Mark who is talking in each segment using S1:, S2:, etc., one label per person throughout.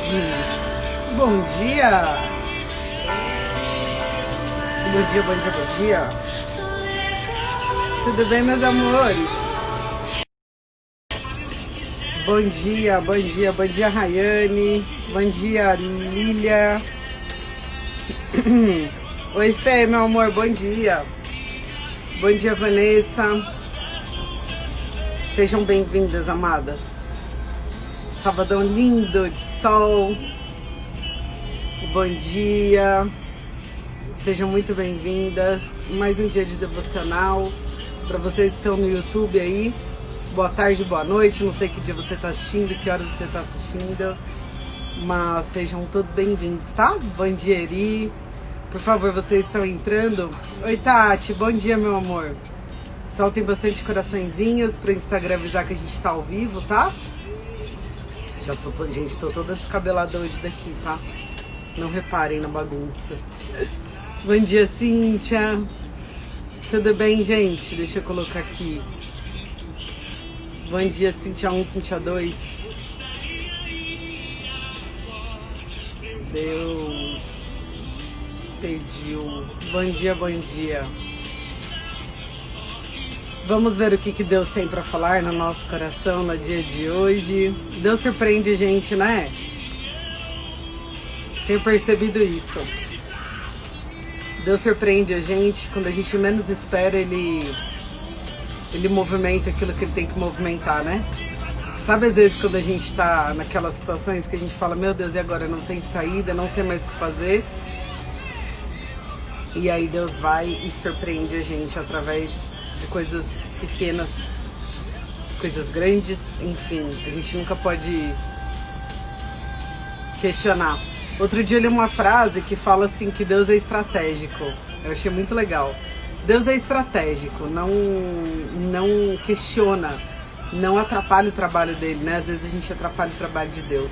S1: Bom dia! Bom dia, bom dia, bom dia! Tudo bem, meus amores? Bom dia, bom dia, bom dia, Rayane. Bom dia, Lília. Oi, Fê, meu amor, bom dia. Bom dia, Vanessa. Sejam bem-vindas, amadas. Sabadão lindo de sol. Bom dia. Sejam muito bem-vindas. Mais um dia de devocional. Para vocês que estão no YouTube aí, boa tarde, boa noite. Não sei que dia você está assistindo, que horas você está assistindo. Mas sejam todos bem-vindos, tá? Bom dia, Eri. Por favor, vocês estão entrando. Oi, Tati. Bom dia, meu amor. Soltem bastante coraçõezinhos para o Instagram avisar que a gente tá ao vivo, tá? Já tô toda descabelada hoje daqui, tá? Não reparem na bagunça. Bom dia, Cíntia. Tudo bem, gente? Deixa eu colocar aqui. Bom dia, Cíntia 1, Cíntia 2. Deus pediu. Bom dia, bom dia. Vamos ver o que Deus tem para falar no nosso coração no dia de hoje. Deus surpreende a gente, né? Tenho percebido isso. Deus surpreende a gente quando a gente menos espera, ele movimenta aquilo que ele tem que movimentar, né? Sabe, às vezes, quando a gente tá naquelas situações que a gente fala, meu Deus, e agora? Não tem saída, não sei mais o que fazer. E aí Deus vai e surpreende a gente através de coisas pequenas, coisas grandes, enfim, a gente nunca pode questionar. Outro dia eu li uma frase que fala assim que Deus é estratégico. Eu achei muito legal. Deus é estratégico, não questiona, não atrapalha o trabalho dele, né? Às vezes a gente atrapalha o trabalho de Deus.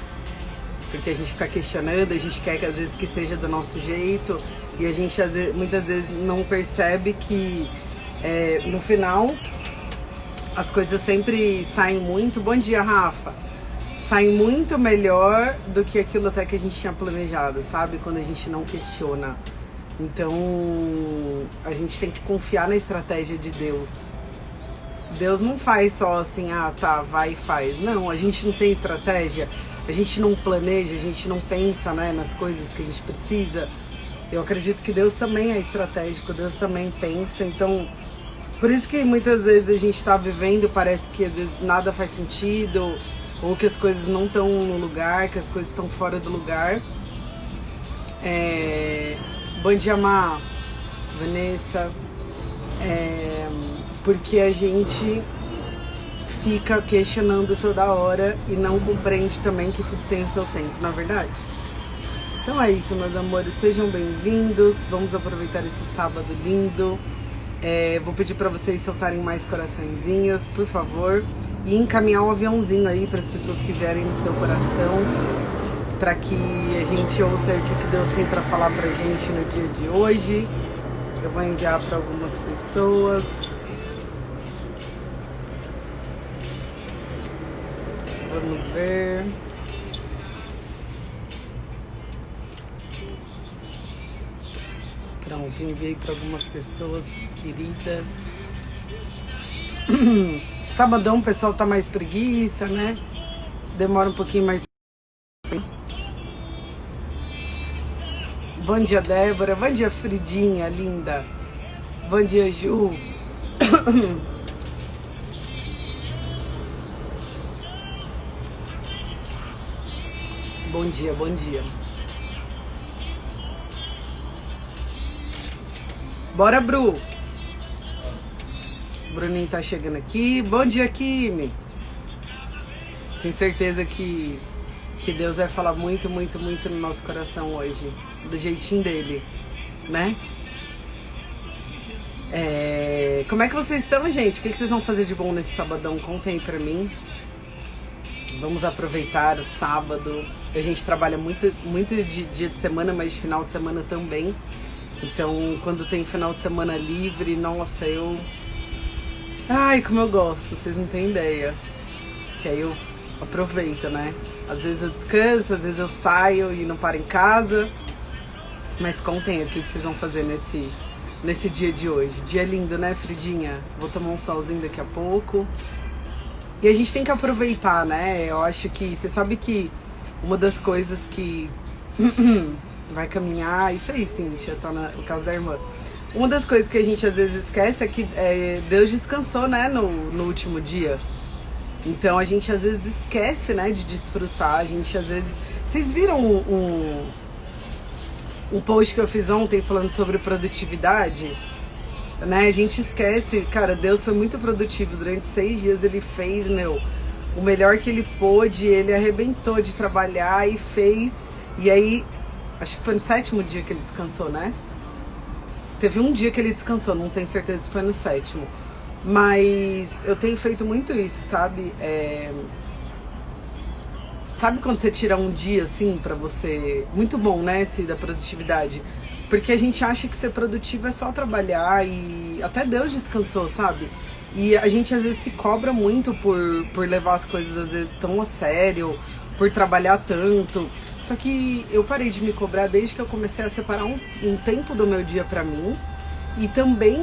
S1: Porque a gente fica questionando, a gente quer que às vezes que seja do nosso jeito e a gente muitas vezes não percebe que no final as coisas sempre saem muito. Bom dia, Rafa. Saem muito melhor do que aquilo até que a gente tinha planejado, sabe? Quando a gente não questiona. Então a gente tem que confiar na estratégia de Deus. Deus não faz só assim, tá, vai e faz. Não, a gente não tem estratégia, a gente não planeja, a gente não pensa, né, nas coisas que a gente precisa. Eu acredito que Deus também é estratégico, Deus também pensa. Então, por isso que muitas vezes a gente tá vivendo, parece que às vezes nada faz sentido, ou que as coisas não estão no lugar, que as coisas estão fora do lugar. Bom dia, Má, Vanessa. Porque a gente fica questionando toda hora e não compreende também que tudo tem o seu tempo, na verdade. Então é isso, meus amores, sejam bem-vindos. Vamos aproveitar esse sábado lindo. Vou pedir para vocês soltarem mais coraçõezinhos, por favor, e encaminhar um aviãozinho aí para as pessoas que vierem no seu coração, para que a gente ouça o que Deus tem para falar pra gente no dia de hoje. Eu vou enviar para algumas pessoas. Vamos ver. Pronto, enviei para algumas pessoas queridas. Sabadão o pessoal tá mais preguiça, né? Demora um pouquinho mais. Bom dia, Débora. Bom dia, Fridinha, linda. Bom dia, Ju. Bom dia, bom dia. Bora, Bru. Bruninho tá chegando aqui. Bom dia, Kimi. Tenho certeza que Deus vai falar muito, muito, muito no nosso coração hoje. Do jeitinho dele, né? Como é que vocês estão, gente? O que vocês vão fazer de bom nesse sabadão? Contem aí pra mim. Vamos aproveitar o sábado. A gente trabalha muito, muito de dia de semana, mas de final de semana também. Então, quando tem final de semana livre, nossa, ai, como eu gosto, vocês não têm ideia. Que aí eu aproveito, né? Às vezes eu descanso, às vezes eu saio e não paro em casa. Mas contem aqui o que vocês vão fazer nesse dia de hoje. Dia lindo, né, Fridinha? Vou tomar um solzinho daqui a pouco. E a gente tem que aproveitar, né? Eu acho que... Você sabe que uma das coisas que... vai caminhar... Isso aí, Cíntia, tá no caso da irmã. Uma das coisas que a gente às vezes esquece é que Deus descansou, né, no último dia. Então a gente às vezes esquece, né, de desfrutar. A gente às vezes... Vocês viram um post que eu fiz ontem falando sobre produtividade? Né? A gente esquece, cara, Deus foi muito produtivo. Durante 6 dias ele fez, o melhor que ele pôde. Ele arrebentou de trabalhar e fez. E aí, acho que foi no 7º dia que ele descansou, né? Teve um dia que ele descansou, não tenho certeza se foi no 7º. Mas eu tenho feito muito isso, sabe? Sabe quando você tira um dia, assim, pra você... Muito bom, né, esse da produtividade. Porque a gente acha que ser produtivo é só trabalhar e até Deus descansou, sabe? E a gente às vezes se cobra muito por levar as coisas às vezes tão a sério, por trabalhar tanto. Só que eu parei de me cobrar desde que eu comecei a separar um tempo do meu dia pra mim. E também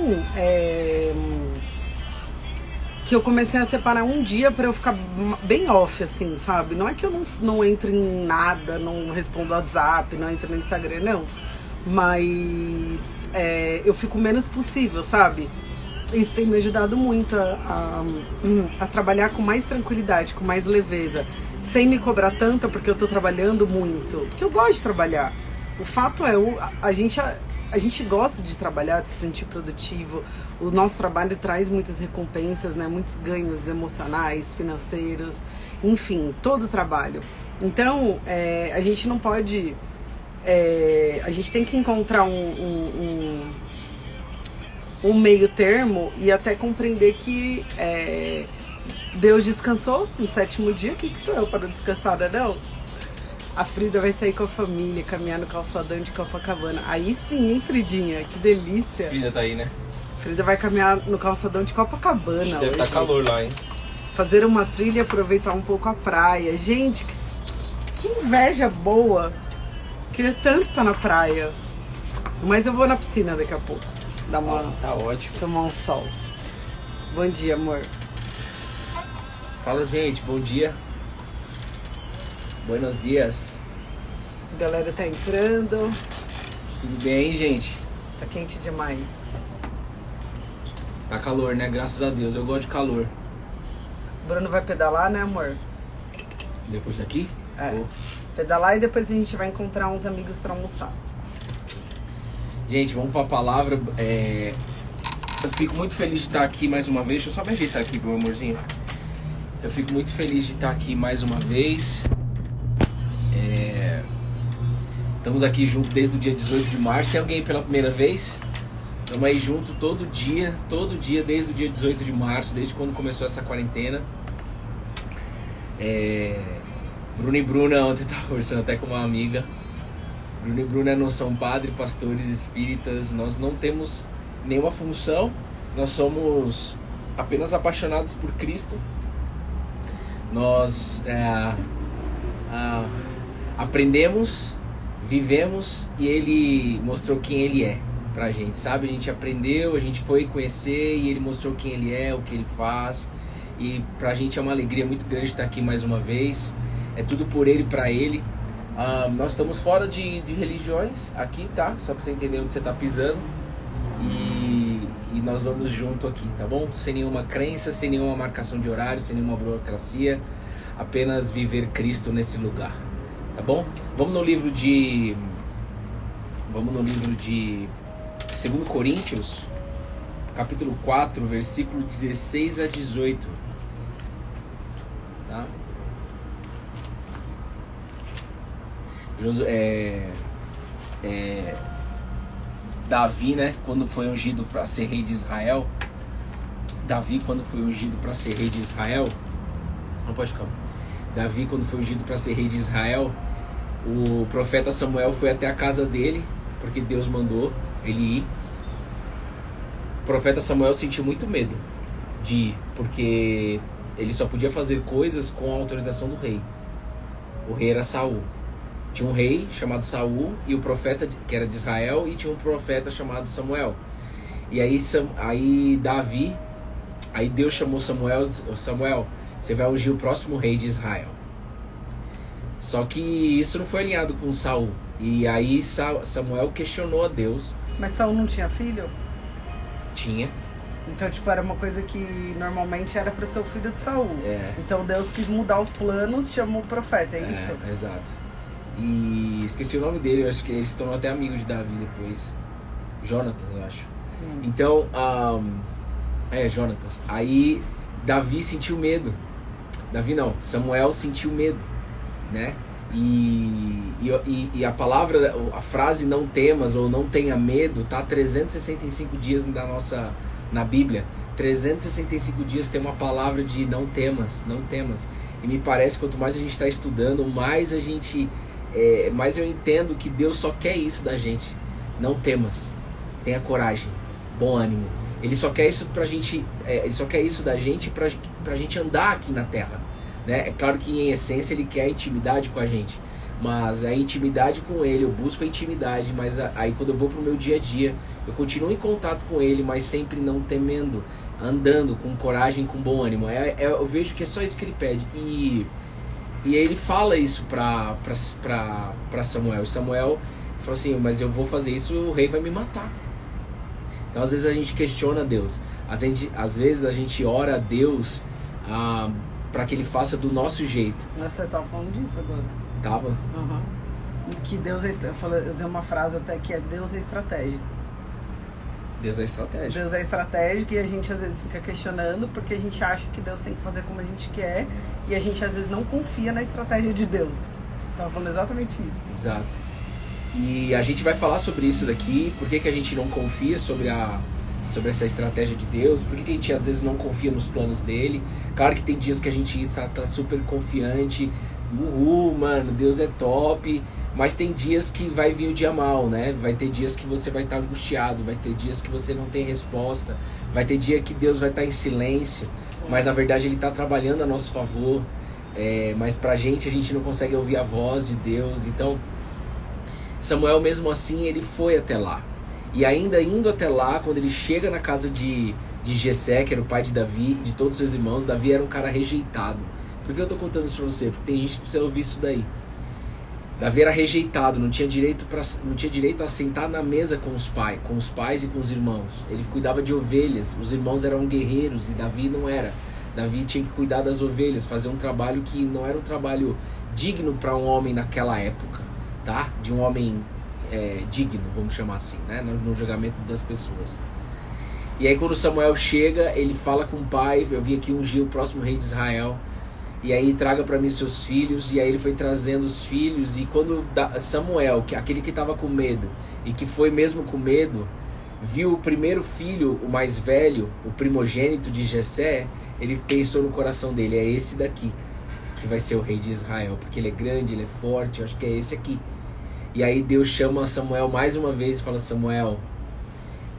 S1: que eu comecei a separar um dia pra eu ficar bem off, assim, sabe? Não é que eu não entro em nada, não respondo WhatsApp, não entro no Instagram, não. Mas eu fico menos possível, sabe? Isso tem me ajudado muito a trabalhar com mais tranquilidade, com mais leveza, sem me cobrar tanto porque eu tô trabalhando muito, porque eu gosto de trabalhar. O fato é, a gente gosta de trabalhar, de se sentir produtivo. O nosso trabalho traz muitas recompensas, né? Muitos ganhos emocionais, financeiros, enfim, todo o trabalho. Então, a gente não pode... a gente tem que encontrar um meio termo e até compreender que Deus descansou no 7º dia. O que sou eu para descansar, não? A Frida vai sair com a família, caminhar no calçadão de Copacabana. Aí sim, hein, Fridinha? Que delícia.
S2: Frida tá aí, né?
S1: Frida vai caminhar no calçadão de Copacabana.
S2: Deve estar calor lá, hein?
S1: Fazer uma trilha e aproveitar um pouco a praia. Gente, que inveja boa. Queria tanto estar na praia. Mas eu vou na piscina daqui a pouco.
S2: Tá ótimo.
S1: Tomar um sol. Bom dia, amor.
S2: Fala, gente. Bom dia. Buenos dias.
S1: A galera tá entrando.
S2: Tudo bem, gente?
S1: Tá quente demais.
S2: Tá calor, né? Graças a Deus. Eu gosto de calor.
S1: Bruno vai pedalar, né, amor?
S2: Depois daqui?
S1: Vou. Pedalar e depois a gente vai encontrar uns amigos pra almoçar.
S2: Gente, vamos pra palavra. Eu fico muito feliz de estar aqui mais uma vez. Deixa eu só me ajeitar aqui, meu amorzinho. Eu fico muito feliz de estar aqui mais uma vez. Estamos aqui juntos desde o dia 18 de março. Tem alguém pela primeira vez? Estamos aí junto todo dia, desde o dia 18 de março, desde quando começou essa quarentena. Bruno e Bruna, ontem eu estava conversando até com uma amiga. Bruno e Bruna não são padres, pastores, espíritas. Nós não temos nenhuma função. Nós somos apenas apaixonados por Cristo. Nós aprendemos, vivemos e Ele mostrou quem Ele é pra gente, sabe? A gente aprendeu, a gente foi conhecer e Ele mostrou quem Ele é, o que Ele faz. E pra gente é uma alegria muito grande estar aqui mais uma vez. É tudo por Ele, pra Ele. Nós estamos fora de religiões aqui, tá? Só pra você entender onde você tá pisando. E nós vamos junto aqui, tá bom? Sem nenhuma crença, sem nenhuma marcação de horário, sem nenhuma burocracia. Apenas viver Cristo nesse lugar, tá bom? Vamos no livro de 2 Coríntios, capítulo 4, versículo 16 a 18. Tá? Davi, né, quando foi ungido para ser rei de Israel. Davi, quando foi ungido para ser rei de Israel. Não pode ficar. Davi, quando foi ungido para ser rei de Israel, o profeta Samuel foi até a casa dele, porque Deus mandou ele ir. O profeta Samuel sentiu muito medo de ir, porque ele só podia fazer coisas com a autorização do rei. O rei era Saul. Tinha um rei chamado Saul e o profeta que era de Israel, e tinha um profeta chamado Samuel. E aí Davi, aí Deus chamou Samuel, você vai ungir o próximo rei de Israel. Só que isso não foi alinhado com Saul. E aí Samuel questionou a Deus.
S1: Mas Saul não tinha filho?
S2: Tinha.
S1: Então, tipo, era uma coisa que normalmente era para ser o filho de Saul.
S2: É.
S1: Então Deus quis mudar os planos, chamou o profeta, é isso?
S2: É, exato. E esqueci o nome dele, eu acho que ele se tornou até amigo de Davi depois. Jonatas, eu acho. Então, Jonatas. Aí Davi sentiu medo. Samuel sentiu medo, né? E a palavra, a frase não temas ou não tenha medo, tá 365 dias na Bíblia. 365 dias tem uma palavra de não temas, não temas. E me parece que quanto mais a gente está estudando, mais eu entendo que Deus só quer isso da gente. Não temas, tenha coragem, bom ânimo. Ele só quer isso pra gente, ele só quer isso da gente pra gente andar aqui na terra, né? É claro que em essência ele quer a intimidade com a gente, mas a intimidade com ele, eu busco a intimidade, mas aí quando eu vou pro meu dia a dia, eu continuo em contato com ele, mas sempre não temendo, andando com coragem, com bom ânimo. Eu vejo que é só isso que ele pede. E aí ele fala isso pra Samuel. E Samuel falou assim, mas eu vou fazer isso, o rei vai me matar. Então às vezes a gente questiona Deus. Às vezes a gente ora a Deus para que ele faça do nosso jeito.
S1: Mas você tava falando disso agora?
S2: Tava?
S1: Uhum. Que Deus eu usei uma frase até que é Deus é estratégico.
S2: Deus é estratégico.
S1: Deus é estratégico e a gente às vezes fica questionando porque a gente acha que Deus tem que fazer como a gente quer e a gente às vezes não confia na estratégia de Deus. Tava falando exatamente isso.
S2: Exato. E a gente vai falar sobre isso daqui, por que a gente não confia sobre essa estratégia de Deus, por que a gente às vezes não confia nos planos dele. Claro que tem dias que a gente tá super confiante, mano, Deus é top, mas tem dias que vai vir o dia mal, né? Vai ter dias que você vai estar angustiado, vai ter dias que você não tem resposta, vai ter dia que Deus vai estar em silêncio, mas na verdade ele está trabalhando a nosso favor, mas pra gente a gente não consegue ouvir a voz de Deus. Então Samuel mesmo assim ele foi até lá, e ainda indo até lá, quando ele chega na casa de Jessé, que era o pai de Davi e de todos os seus irmãos, Davi era um cara rejeitado. Por que eu tô contando isso pra você? Porque tem gente que precisa ouvir isso daí. Davi era rejeitado, não tinha direito a sentar na mesa com os pais e com os irmãos. Ele cuidava de ovelhas, os irmãos eram guerreiros e Davi não era. Davi tinha que cuidar das ovelhas, fazer um trabalho que não era um trabalho digno para um homem naquela época, tá? De um homem digno, vamos chamar assim, né? No julgamento das pessoas. E aí quando Samuel chega, ele fala com o pai, eu vim aqui ungir o próximo rei de Israel, e aí traga para mim seus filhos. E aí ele foi trazendo os filhos, e quando Samuel, que aquele que estava com medo, e que foi mesmo com medo, viu o primeiro filho, o mais velho, o primogênito de Jessé, ele pensou no coração dele, é esse daqui que vai ser o rei de Israel, porque ele é grande, ele é forte, eu acho que é esse aqui. E aí Deus chama Samuel mais uma vez e fala, Samuel,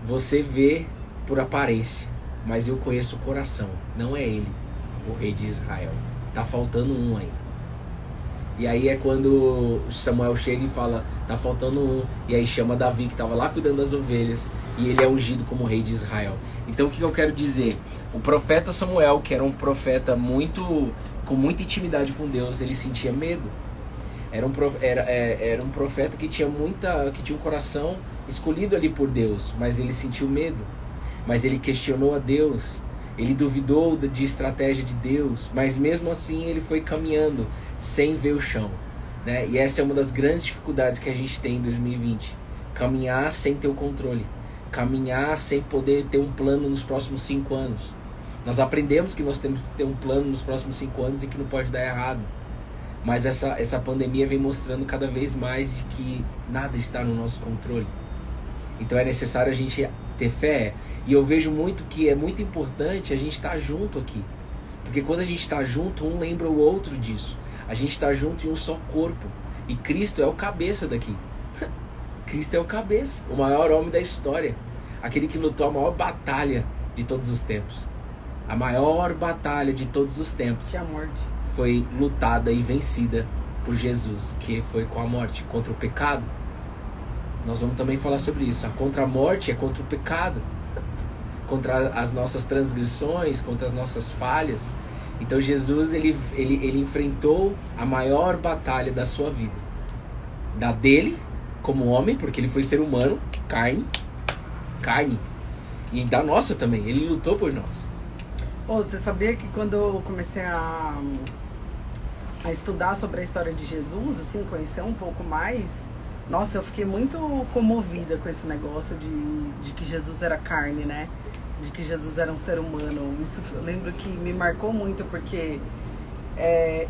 S2: você vê por aparência, mas eu conheço o coração, não é ele o rei de Israel, tá faltando um aí. E aí é quando Samuel chega e fala, tá faltando um, e aí chama Davi, que estava lá cuidando das ovelhas, e ele é ungido como rei de Israel. Então o que eu quero dizer? O profeta Samuel, que era um profeta com muita intimidade com Deus, ele sentia medo. Era um profeta que tinha um coração escolhido ali por Deus, mas ele sentiu medo. Mas ele questionou a Deus, ele duvidou de estratégia de Deus, mas mesmo assim ele foi caminhando sem ver o chão, né? E essa é uma das grandes dificuldades que a gente tem em 2020, caminhar sem ter o controle, caminhar sem poder ter um plano nos próximos 5 anos. Nós aprendemos que nós temos que ter um plano nos próximos 5 anos e que não pode dar errado, mas essa pandemia vem mostrando cada vez mais de que nada está no nosso controle. Então é necessário a gente ter fé. E eu vejo muito que é muito importante a gente estar junto aqui. Porque quando a gente está junto, um lembra o outro disso. A gente está junto em um só corpo. E Cristo é o cabeça daqui. Cristo é o cabeça, o maior homem da história. Aquele que lutou a maior batalha de todos os tempos. A maior batalha de todos os tempos
S1: Que a morte
S2: foi lutada e vencida por Jesus, que foi com a morte, contra o pecado. Nós vamos também falar sobre isso. Contra a morte é contra o pecado, contra as nossas transgressões, contra as nossas falhas. Então Jesus, ele enfrentou a maior batalha da sua vida. Da dele, como homem, porque ele foi ser humano, carne. E da nossa também, ele lutou por nós.
S1: Você sabia que quando eu comecei a estudar sobre a história de Jesus, assim, conhecer um pouco mais, nossa, eu fiquei muito comovida com esse negócio de que Jesus era carne, né? De que Jesus era um ser humano. Isso eu lembro que me marcou muito, porque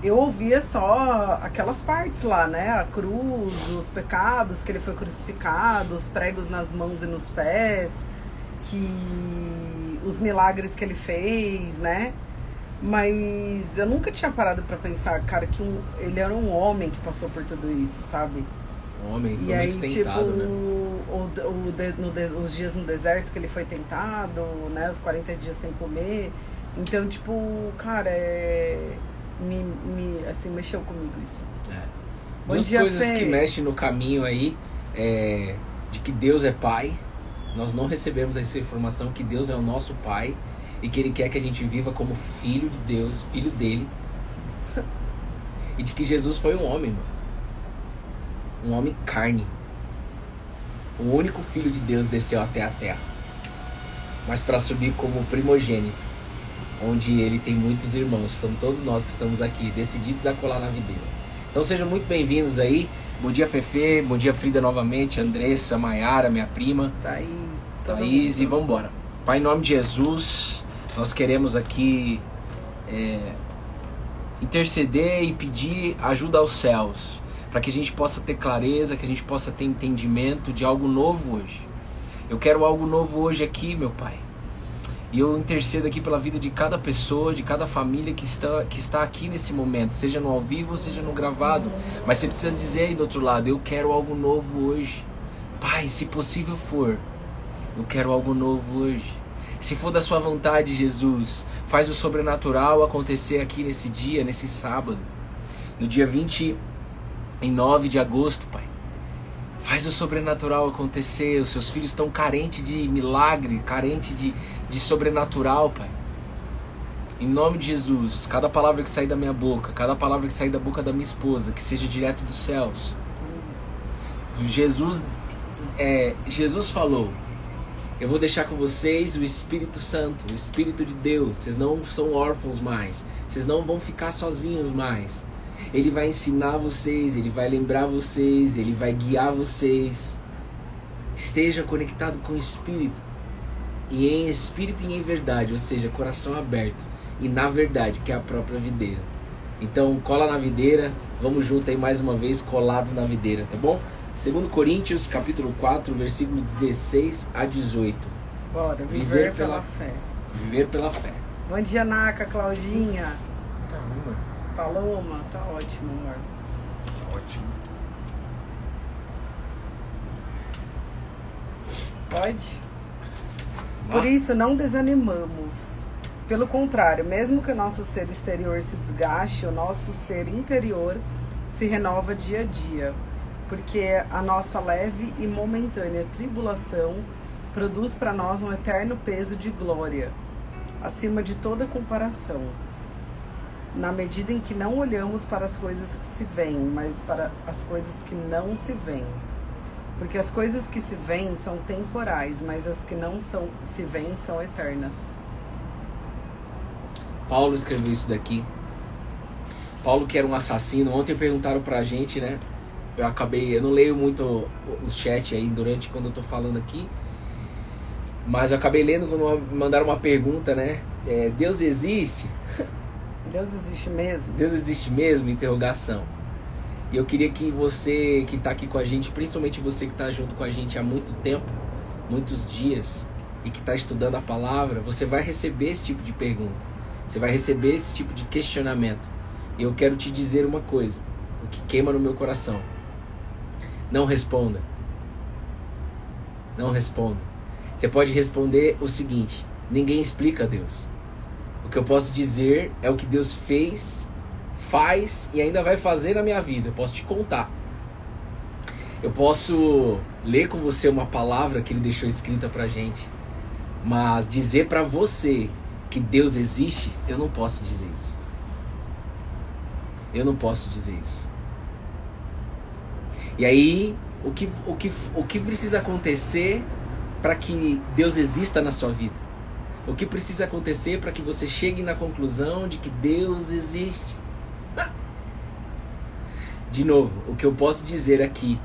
S1: eu ouvia só aquelas partes lá, né? A cruz, os pecados, que ele foi crucificado, os pregos nas mãos e nos pés, que os milagres que ele fez, né? Mas eu nunca tinha parado pra pensar, cara, que ele era um homem que passou por tudo isso, sabe?
S2: Um homem foi
S1: E aí,
S2: muito tentado,
S1: tipo,
S2: né?
S1: os dias no deserto que ele foi tentado, né? Os 40 dias sem comer. Então, tipo, cara, assim, mexeu comigo isso.
S2: Duas coisas que mexem no caminho aí, de que Deus é Pai. Nós não recebemos essa informação que Deus é o nosso Pai e que Ele quer que a gente viva como filho de Deus, filho dele. E de que Jesus foi um homem, mano. Um homem carne. O único filho de Deus desceu até a terra, mas para subir como primogênito, onde ele tem muitos irmãos, que são todos nós que estamos aqui, decididos a colar na videira. Então sejam muito bem-vindos aí. Bom dia, Fefe. Bom dia, Frida, novamente. Andressa, Maiara, minha prima. Thaís, e vamos embora. Pai, em nome de Jesus, nós queremos aqui interceder e pedir ajuda aos céus, para que a gente possa ter clareza, que a gente possa ter entendimento de algo novo hoje. Eu quero algo novo hoje aqui, meu Pai. E eu intercedo aqui pela vida de cada pessoa, de cada família que está aqui nesse momento, seja no ao vivo, seja no gravado. Mas você precisa dizer aí do outro lado, eu quero algo novo hoje. Pai, se possível for, eu quero algo novo hoje. Se for da sua vontade, Jesus, faz o sobrenatural acontecer aqui nesse dia, nesse sábado. No dia 29 de agosto, Pai. Faz o sobrenatural acontecer. Os seus filhos estão carentes de milagre, carentes de sobrenatural, Pai. Em nome de Jesus, cada palavra que sair da minha boca, cada palavra que sair da boca da minha esposa, que seja direto dos céus. Jesus falou, eu vou deixar com vocês o Espírito Santo, o Espírito de Deus. Vocês não são órfãos mais, vocês não vão ficar sozinhos mais. Ele vai ensinar vocês, Ele vai lembrar vocês, Ele vai guiar vocês. Esteja conectado com o Espírito. E em Espírito e em verdade, ou seja, coração aberto. E na verdade, que é a própria videira. Então, cola na videira. Vamos junto aí mais uma vez, colados na videira, tá bom? 2 Coríntios, capítulo 4, versículo 16 a 18.
S1: Bora, viver pela fé.
S2: Viver pela fé.
S1: Bom dia, Naka, Claudinha.
S2: Tá, amor.
S1: Paloma, tá ótimo, amor.
S2: Tá ótimo.
S1: Pode? Por isso, não desanimamos. Pelo contrário, mesmo que o nosso ser exterior se desgaste, o nosso ser interior se renova dia a dia. Porque a nossa leve e momentânea tribulação produz para nós um eterno peso de glória, acima de toda comparação. Na medida em que não olhamos para as coisas que se veem, mas para as coisas que não se veem. Porque as coisas que se veem são temporais, mas as que não se veem são eternas.
S2: Paulo escreveu isso daqui. Paulo, que era um assassino. Ontem perguntaram pra gente, né? Eu não leio muito os chats aí durante quando eu tô falando aqui. Mas eu acabei lendo quando mandaram uma pergunta, né? Deus existe?
S1: Deus existe mesmo?
S2: Deus existe mesmo? Interrogação. E eu queria que você que está aqui com a gente, principalmente você que está junto com a gente há muito tempo, muitos dias, e que está estudando a palavra, você vai receber esse tipo de pergunta. Você vai receber esse tipo de questionamento. E eu quero te dizer uma coisa, o que queima no meu coração. Não responda. Não responda. Você pode responder o seguinte: ninguém explica Deus. O que eu posso dizer é o que Deus fez, faz e ainda vai fazer na minha vida. Eu posso te contar. Eu posso ler com você uma palavra que ele deixou escrita pra gente. Mas dizer pra você que Deus existe, eu não posso dizer isso. Eu não posso dizer isso. E aí, o que precisa acontecer para que Deus exista na sua vida? O que precisa acontecer para que você chegue na conclusão de que Deus existe? De novo, o que eu posso dizer aqui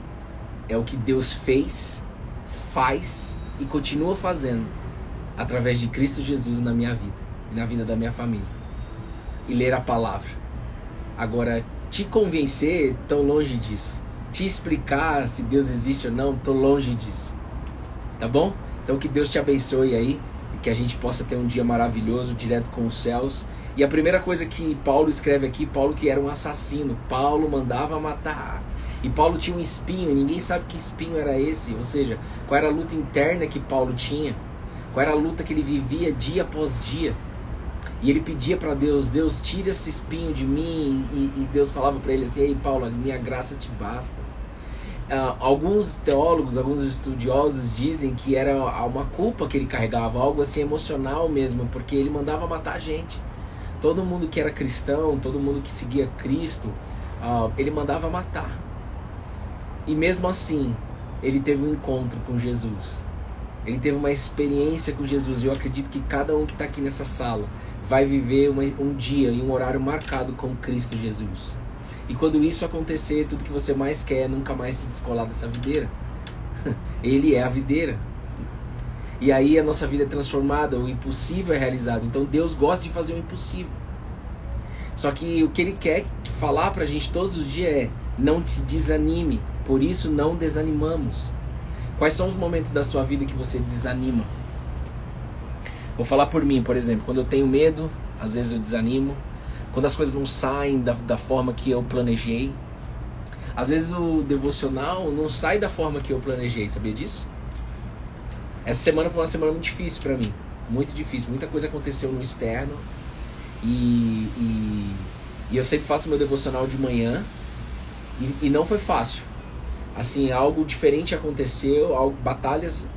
S2: é o que Deus fez, faz e continua fazendo através de Cristo Jesus na minha vida e na vida da minha família. E ler a palavra. Agora, te convencer, tão longe disso. Te explicar se Deus existe ou não, tô longe disso. Tá bom? Então que Deus te abençoe aí e que a gente possa ter um dia maravilhoso, direto com os céus. E a primeira coisa que Paulo escreve aqui, Paulo que era um assassino, Paulo mandava matar. E Paulo tinha um espinho, ninguém sabe que espinho era esse, ou seja, qual era a luta interna que Paulo tinha, qual era a luta que ele vivia dia após dia. E ele pedia para Deus, Deus, tira esse espinho de mim. E Deus falava para ele assim, ei Paulo, a minha graça te basta. Alguns teólogos, alguns estudiosos dizem que era uma culpa que ele carregava, algo assim emocional mesmo, porque ele mandava matar gente. Todo mundo que era cristão, todo mundo que seguia Cristo, ele mandava matar. E mesmo assim, ele teve um encontro com Jesus. Ele teve uma experiência com Jesus. E eu acredito que cada um que está aqui nessa sala vai viver um dia e um horário marcado com Cristo Jesus. E quando isso acontecer, tudo que você mais quer é nunca mais se descolar dessa videira. Ele é a videira. E aí a nossa vida é transformada, o impossível é realizado. Então Deus gosta de fazer o impossível. Só que o que Ele quer falar pra gente todos os dias é: não te desanime, por isso não desanimamos. Quais são os momentos da sua vida que você desanima? Vou falar por mim, por exemplo. Quando eu tenho medo, às vezes eu desanimo. Quando as coisas não saem da forma que eu planejei. Às vezes o devocional não sai da forma que eu planejei, sabia disso? Essa semana foi uma semana muito difícil pra mim. Muito difícil. Muita coisa aconteceu no externo. E eu sempre faço meu devocional de manhã. E não foi fácil. Assim, algo diferente aconteceu, batalhas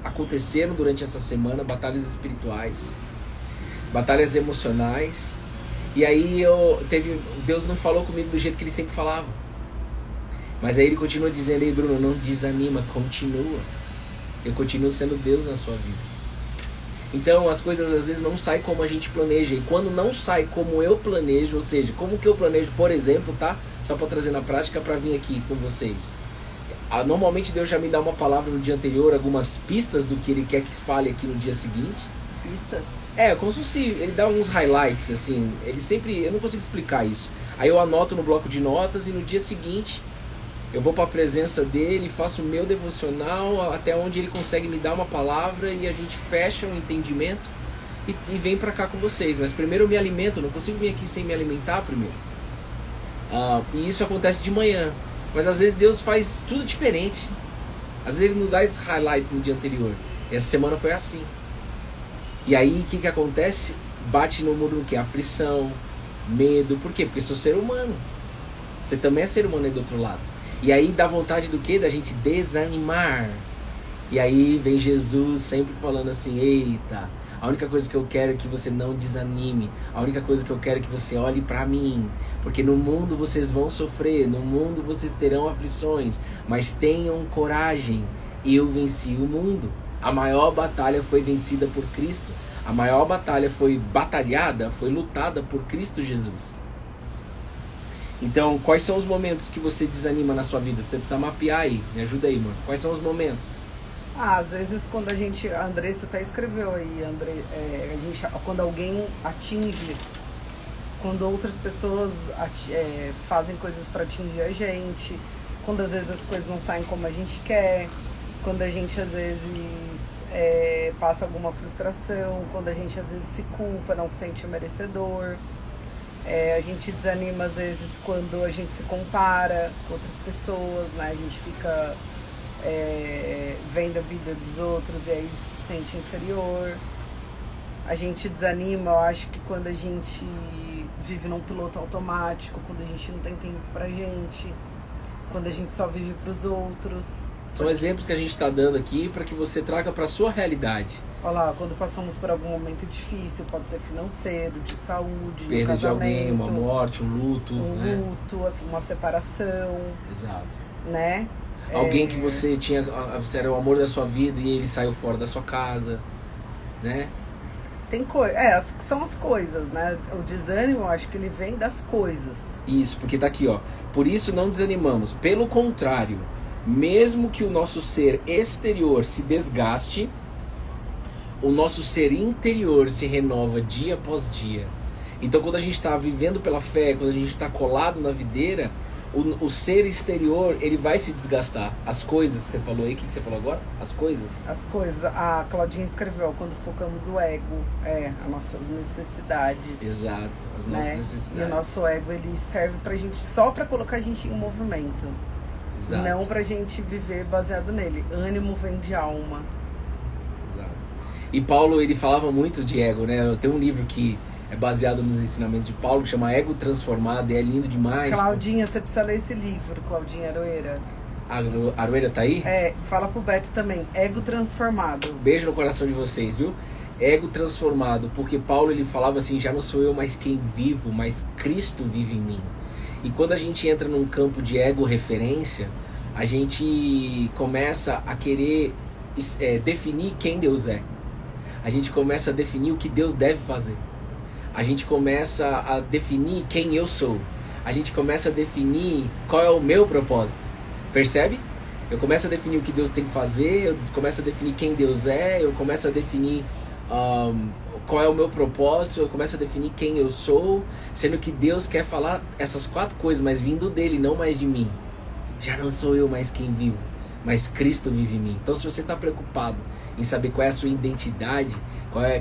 S2: aconteceram durante essa semana, batalhas espirituais, batalhas emocionais. E aí Deus não falou comigo do jeito que Ele sempre falava. Mas aí Ele continua dizendo: ei Bruno, não desanima, continua. Eu continuo sendo Deus na sua vida. Então as coisas às vezes não saem como a gente planeja. E quando não sai como eu planejo, ou seja, como que eu planejo, por exemplo, tá? Só para trazer na prática, para vir aqui com vocês. Normalmente Deus já me dá uma palavra no dia anterior, algumas pistas do que Ele quer que fale aqui no dia seguinte.
S1: Pistas?
S2: Como se fosse, Ele dá uns highlights, assim. Ele sempre, eu não consigo explicar isso. Aí eu anoto no bloco de notas e no dia seguinte eu vou para a presença dEle, faço o meu devocional, até onde Ele consegue me dar uma palavra e a gente fecha um entendimento e vem para cá com vocês. Mas primeiro eu me alimento, eu não consigo vir aqui sem me alimentar primeiro. E isso acontece de manhã. Mas às vezes Deus faz tudo diferente. Às vezes Ele nos dá esses highlights no dia anterior. E essa semana foi assim. E aí o que acontece? Bate no muro o que? Aflição, medo. Por quê? Porque eu sou ser humano. Você também é ser humano aí do outro lado. E aí dá vontade do quê? Da gente desanimar. E aí vem Jesus sempre falando assim: eita, a única coisa que eu quero é que você não desanime. A única coisa que eu quero é que você olhe para mim. Porque no mundo vocês vão sofrer, no mundo vocês terão aflições. Mas tenham coragem, eu venci o mundo. A maior batalha foi vencida por Cristo. A maior batalha foi batalhada, foi lutada por Cristo Jesus. Então, quais são os momentos que você desanima na sua vida? Você precisa mapear aí, me ajuda aí, mano. Quais são os momentos?
S1: Às vezes quando a Andressa até escreveu aí, quando alguém atinge, quando outras pessoas fazem coisas para atingir a gente, quando às vezes as coisas não saem como a gente quer, quando a gente às vezes passa alguma frustração, quando a gente às vezes se culpa, não se sente merecedor. A gente desanima às vezes quando a gente se compara com outras pessoas, né? A gente fica vendo a vida dos outros e aí se sente inferior. A gente desanima, eu acho que quando a gente vive num piloto automático, quando a gente não tem tempo pra gente, quando a gente só vive pros outros.
S2: São exemplos que a gente está dando aqui para que você traga para sua realidade.
S1: Olha lá, quando passamos por algum momento difícil, pode ser financeiro, de saúde,
S2: perda
S1: no casamento,
S2: de alguém, uma morte, um luto, né?
S1: uma separação.
S2: Exato.
S1: Né?
S2: Alguém que você você era o amor da sua vida e ele saiu fora da sua casa, né?
S1: Tem são as coisas, né? O desânimo, eu acho que ele vem das coisas.
S2: Isso, porque tá aqui, ó. Por isso não desanimamos. Pelo contrário, mesmo que o nosso ser exterior se desgaste, o nosso ser interior se renova dia após dia. Então, quando a gente está vivendo pela fé, quando a gente está colado na videira, o ser exterior, ele vai se desgastar. As coisas, você falou aí, o que você falou agora? As coisas?
S1: As coisas. A Claudinha escreveu, quando focamos o ego, as nossas necessidades.
S2: Exato, as nossas necessidades.
S1: E o nosso ego, ele serve pra gente, só pra colocar a gente em movimento.
S2: Exato.
S1: Não pra gente viver baseado nele. Ânimo vem de alma.
S2: Exato. E Paulo, ele falava muito de ego, né? Tem um livro que é baseado nos ensinamentos de Paulo, que chama Ego Transformado, e é lindo demais.
S1: Claudinha, você precisa ler esse livro, Claudinha Aroeira.
S2: A Aroeira tá aí?
S1: Fala pro Beto também, Ego Transformado.
S2: Beijo no coração de vocês, viu? Ego transformado, porque Paulo, ele falava assim, já não sou eu mais quem vivo, mas Cristo vive em mim. E quando a gente entra num campo de ego referência, a gente começa a querer definir quem Deus é. A gente começa a definir o que Deus deve fazer. A gente começa a definir quem eu sou. A gente começa a definir qual é o meu propósito. Percebe? Eu começo a definir o que Deus tem que fazer, eu começo a definir quem Deus é, eu começo a definir qual é o meu propósito, eu começo a definir quem eu sou, sendo que Deus quer falar essas 4 coisas, mas vindo dele, não mais de mim. Já não sou eu mais quem vivo, mas Cristo vive em mim. Então, se você está preocupado em saber qual é a sua identidade,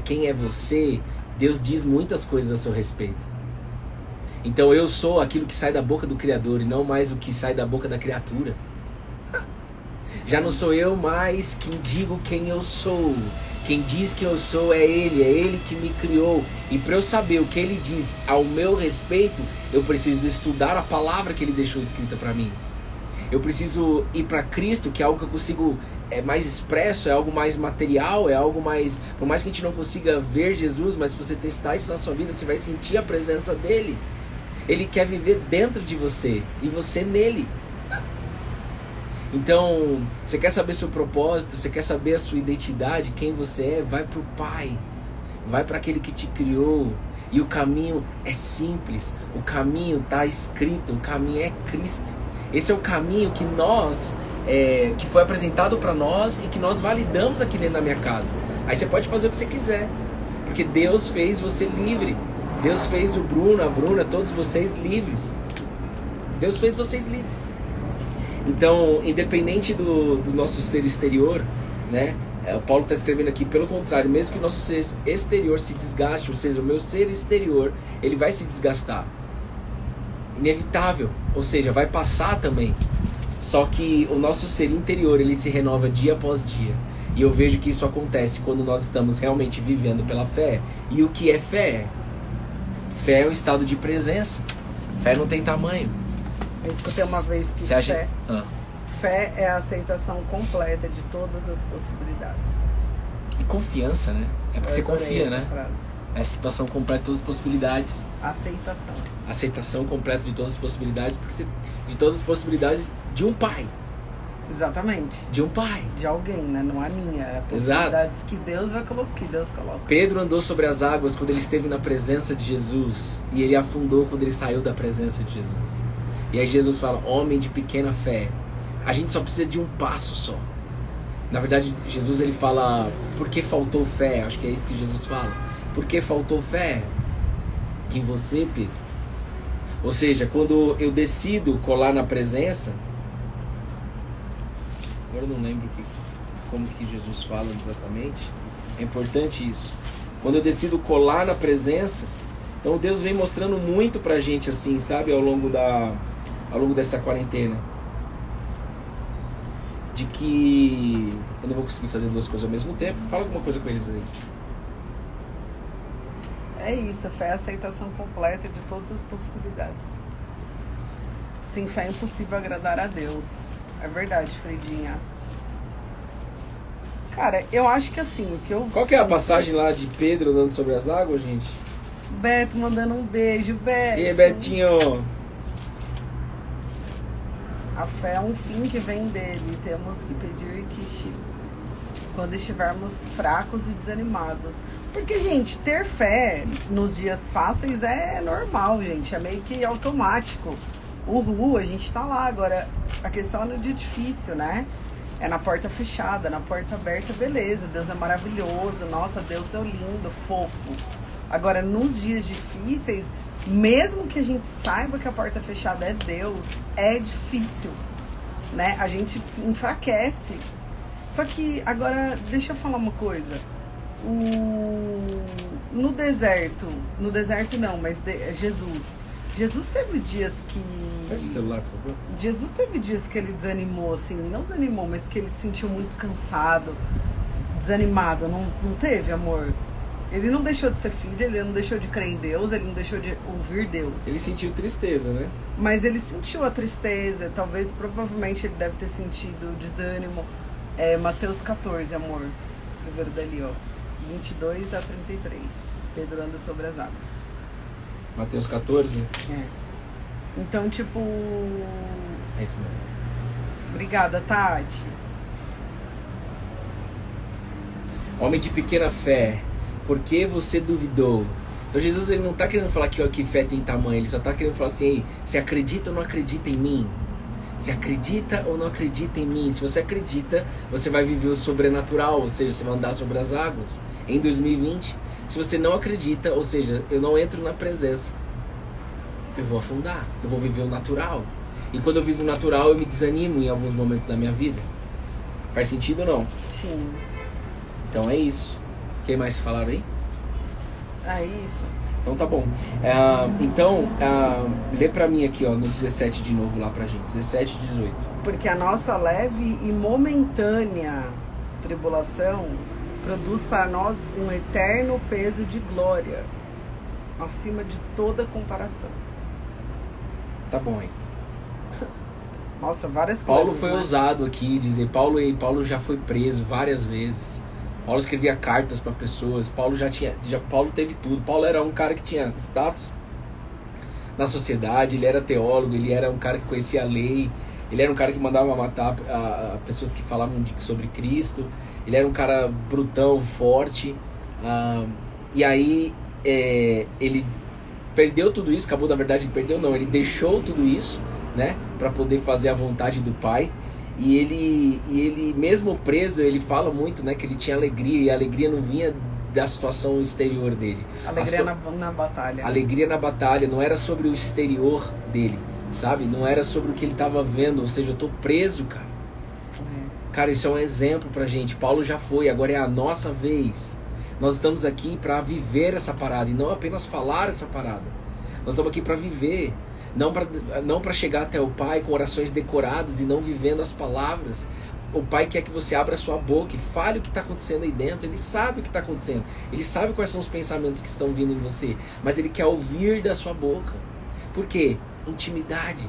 S2: quem é você, Deus diz muitas coisas a seu respeito. Então eu sou aquilo que sai da boca do Criador e não mais o que sai da boca da criatura. Já não sou eu mais quem digo quem eu sou. Quem diz que eu sou é Ele que me criou. E para eu saber o que Ele diz ao meu respeito, eu preciso estudar a palavra que Ele deixou escrita para mim. Eu preciso ir para Cristo, que é algo que eu consigo, é mais expresso, é algo mais material, é algo mais... Por mais que a gente não consiga ver Jesus, mas se você testar isso na sua vida, você vai sentir a presença dEle. Ele quer viver dentro de você e você nele. Então, você quer saber seu propósito, você quer saber a sua identidade, quem você é, vai para o Pai. Vai para aquele que te criou. E o caminho é simples, o caminho está escrito, o caminho é Cristo. Esse é o caminho que que foi apresentado para nós e que nós validamos aqui dentro da minha casa. Aí você pode fazer o que você quiser, porque Deus fez você livre. Deus fez o Bruno, a Bruna, todos vocês livres. Deus fez vocês livres. Então, independente do nosso ser exterior, né? O Paulo está escrevendo aqui, pelo contrário, mesmo que o nosso ser exterior se desgaste, ou seja, o meu ser exterior, ele vai se desgastar. Inevitável, ou seja, vai passar também. Só que o nosso ser interior, ele se renova dia após dia. E eu vejo que isso acontece quando nós estamos realmente vivendo pela fé. E o que é fé? Fé é um estado de presença. Fé não tem tamanho.
S1: Eu escutei uma vez que fé é a aceitação completa de todas as possibilidades.
S2: E confiança, né? É porque você confia, né?
S1: Frase.
S2: É a situação completa de todas as possibilidades.
S1: Aceitação. Aceitação
S2: completa de todas as possibilidades, de todas as possibilidades de um pai.
S1: Exatamente.
S2: De um pai.
S1: De alguém, né? Não é minha. É possibilidades que Deus vai colocar, que Deus coloca.
S2: Pedro andou sobre as águas quando ele esteve na presença de Jesus. E ele afundou quando ele saiu da presença de Jesus. E aí Jesus fala, homem de pequena fé. A gente só precisa de um passo só. Na verdade, Jesus ele fala, por que faltou fé? Acho que é isso que Jesus fala. Por que faltou fé em você, Pedro? Ou seja, quando eu decido colar na presença... Agora eu não lembro como que Jesus fala exatamente. É importante isso. Quando eu decido colar na presença... Então Deus vem mostrando muito pra gente assim, sabe? Ao longo dessa quarentena. De que... Eu não vou conseguir fazer 2 coisas ao mesmo tempo. Fala alguma coisa com eles aí.
S1: É isso, fé é a aceitação completa de todas as possibilidades. Sem fé é impossível agradar a Deus. É verdade, Fredinha. Cara, eu acho que assim, o que eu...
S2: Qual que é a passagem lá de Pedro andando sobre as águas, gente?
S1: Beto mandando um beijo, Beto.
S2: E aí, Betinho?
S1: A fé é um fim que vem dele. Temos que pedir que quando estivermos fracos e desanimados. Porque, gente, ter fé nos dias fáceis é normal, gente. É meio que automático. Uhul, a gente tá lá. Agora, a questão é no dia difícil, né? É na porta fechada, na porta aberta, beleza. Deus é maravilhoso. Nossa, Deus é lindo, fofo. Agora, nos dias difíceis, mesmo que a gente saiba que a porta fechada é Deus, é difícil, né? A gente enfraquece. Só que, agora, deixa eu falar uma coisa. No deserto não, mas Jesus teve dias que...
S2: Fecha o celular, por favor.
S1: Jesus teve dias que ele desanimou, assim, não desanimou, mas que ele se sentiu muito cansado, desanimado, não teve, amor? Ele não deixou de ser filho, ele não deixou de crer em Deus, ele não deixou de ouvir Deus.
S2: Ele sentiu tristeza, né?
S1: Mas ele sentiu a tristeza, provavelmente ele deve ter sentido desânimo. Mateus 14, amor, escreveram dali, ó, 22 a 33, Pedro anda sobre as águas.
S2: Mateus 14?
S1: Então, tipo...
S2: É isso mesmo.
S1: Obrigada, Tati.
S2: Homem de pequena fé, por que você duvidou? Então Jesus, ele não está querendo falar que fé tem tamanho, ele só está querendo falar assim: ei, você acredita ou não acredita em mim? Você acredita ou não acredita em mim? Se você acredita, você vai viver o sobrenatural, ou seja, você vai andar sobre as águas em 2020. Se você não acredita, ou seja, eu não entro na presença, eu vou afundar, eu vou viver o natural. E quando eu vivo o natural, eu me desanimo em alguns momentos da minha vida. Faz sentido ou não?
S1: Sim.
S2: Então é isso. Quem mais falaram aí?
S1: É isso.
S2: Então tá bom. Lê pra mim aqui, ó, no 17 de novo lá pra gente. 17 e 18.
S1: Porque a nossa leve e momentânea tribulação produz para nós um eterno peso de glória, acima de toda comparação.
S2: Tá bom, hein?
S1: Nossa, várias
S2: Paulo
S1: coisas.
S2: foi
S1: né?
S2: ousado aqui, dizer, Paulo já foi preso várias vezes. Paulo escrevia cartas para pessoas. Paulo teve tudo. Paulo era um cara que tinha status na sociedade, ele era teólogo, ele era um cara que conhecia a lei, ele era um cara que mandava matar pessoas que falavam sobre Cristo, ele era um cara brutão, forte, e aí ele perdeu tudo isso, acabou, na verdade, ele deixou tudo isso, né, para poder fazer a vontade do Pai. E ele mesmo preso, ele fala muito, né, que ele tinha alegria, e a alegria não vinha da situação exterior dele.
S1: Alegria na batalha.
S2: Alegria na batalha, não era sobre o exterior dele, sabe? Não era sobre o que ele estava vendo, ou seja, eu tô preso, cara. Cara, isso é um exemplo pra gente. Paulo já foi, agora é a nossa vez. Nós estamos aqui para viver essa parada e não apenas falar essa parada. Nós estamos aqui para viver. Não para chegar até o Pai com orações decoradas e não vivendo as palavras. O Pai quer que você abra a sua boca e fale o que está acontecendo aí dentro. Ele sabe o que está acontecendo. Ele sabe quais são os pensamentos que estão vindo em você. Mas Ele quer ouvir da sua boca. Por quê? Intimidade,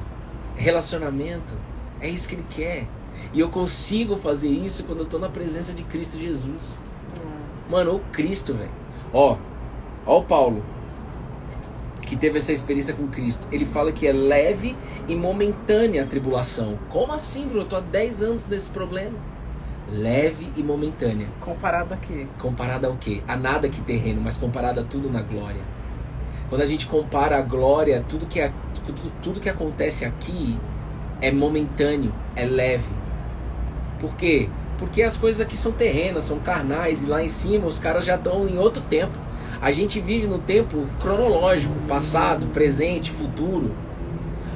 S2: relacionamento. É isso que Ele quer. E eu consigo fazer isso quando eu estou na presença de Cristo Jesus. Mano, o Cristo, velho. Ó o Paulo, que teve essa experiência com Cristo. Ele fala que é leve e momentânea a tribulação. Como assim, Bruno? Eu tô há 10 anos nesse problema. Leve e momentânea.
S1: Comparado a quê?
S2: Comparada ao quê? A nada que terreno, mas comparada a tudo na glória. Quando a gente compara a glória, tudo que acontece aqui é momentâneo, é leve. Por quê? Porque as coisas aqui são terrenas, são carnais, e lá em cima os caras já estão em outro tempo. A gente vive no tempo cronológico, passado, presente, futuro.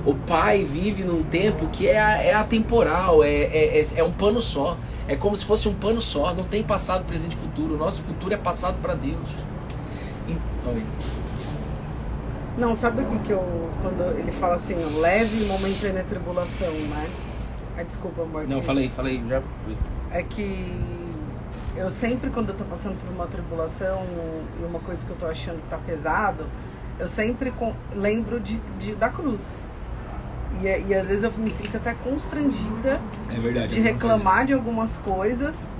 S2: O Pai vive num tempo que é atemporal, é um pano só. É como se fosse um pano só, não tem passado, presente e futuro. O nosso futuro é passado para Deus.
S1: Não, sabe o que eu... Quando ele fala assim, leve e momentânea tribulação, né? Ai, desculpa, amor.
S2: Não, falei, já...
S1: É que eu sempre, quando eu tô passando por uma tribulação e uma coisa que eu tô achando que tá pesado, eu sempre lembro da cruz. E às vezes eu me sinto até constrangida de reclamar de algumas coisas.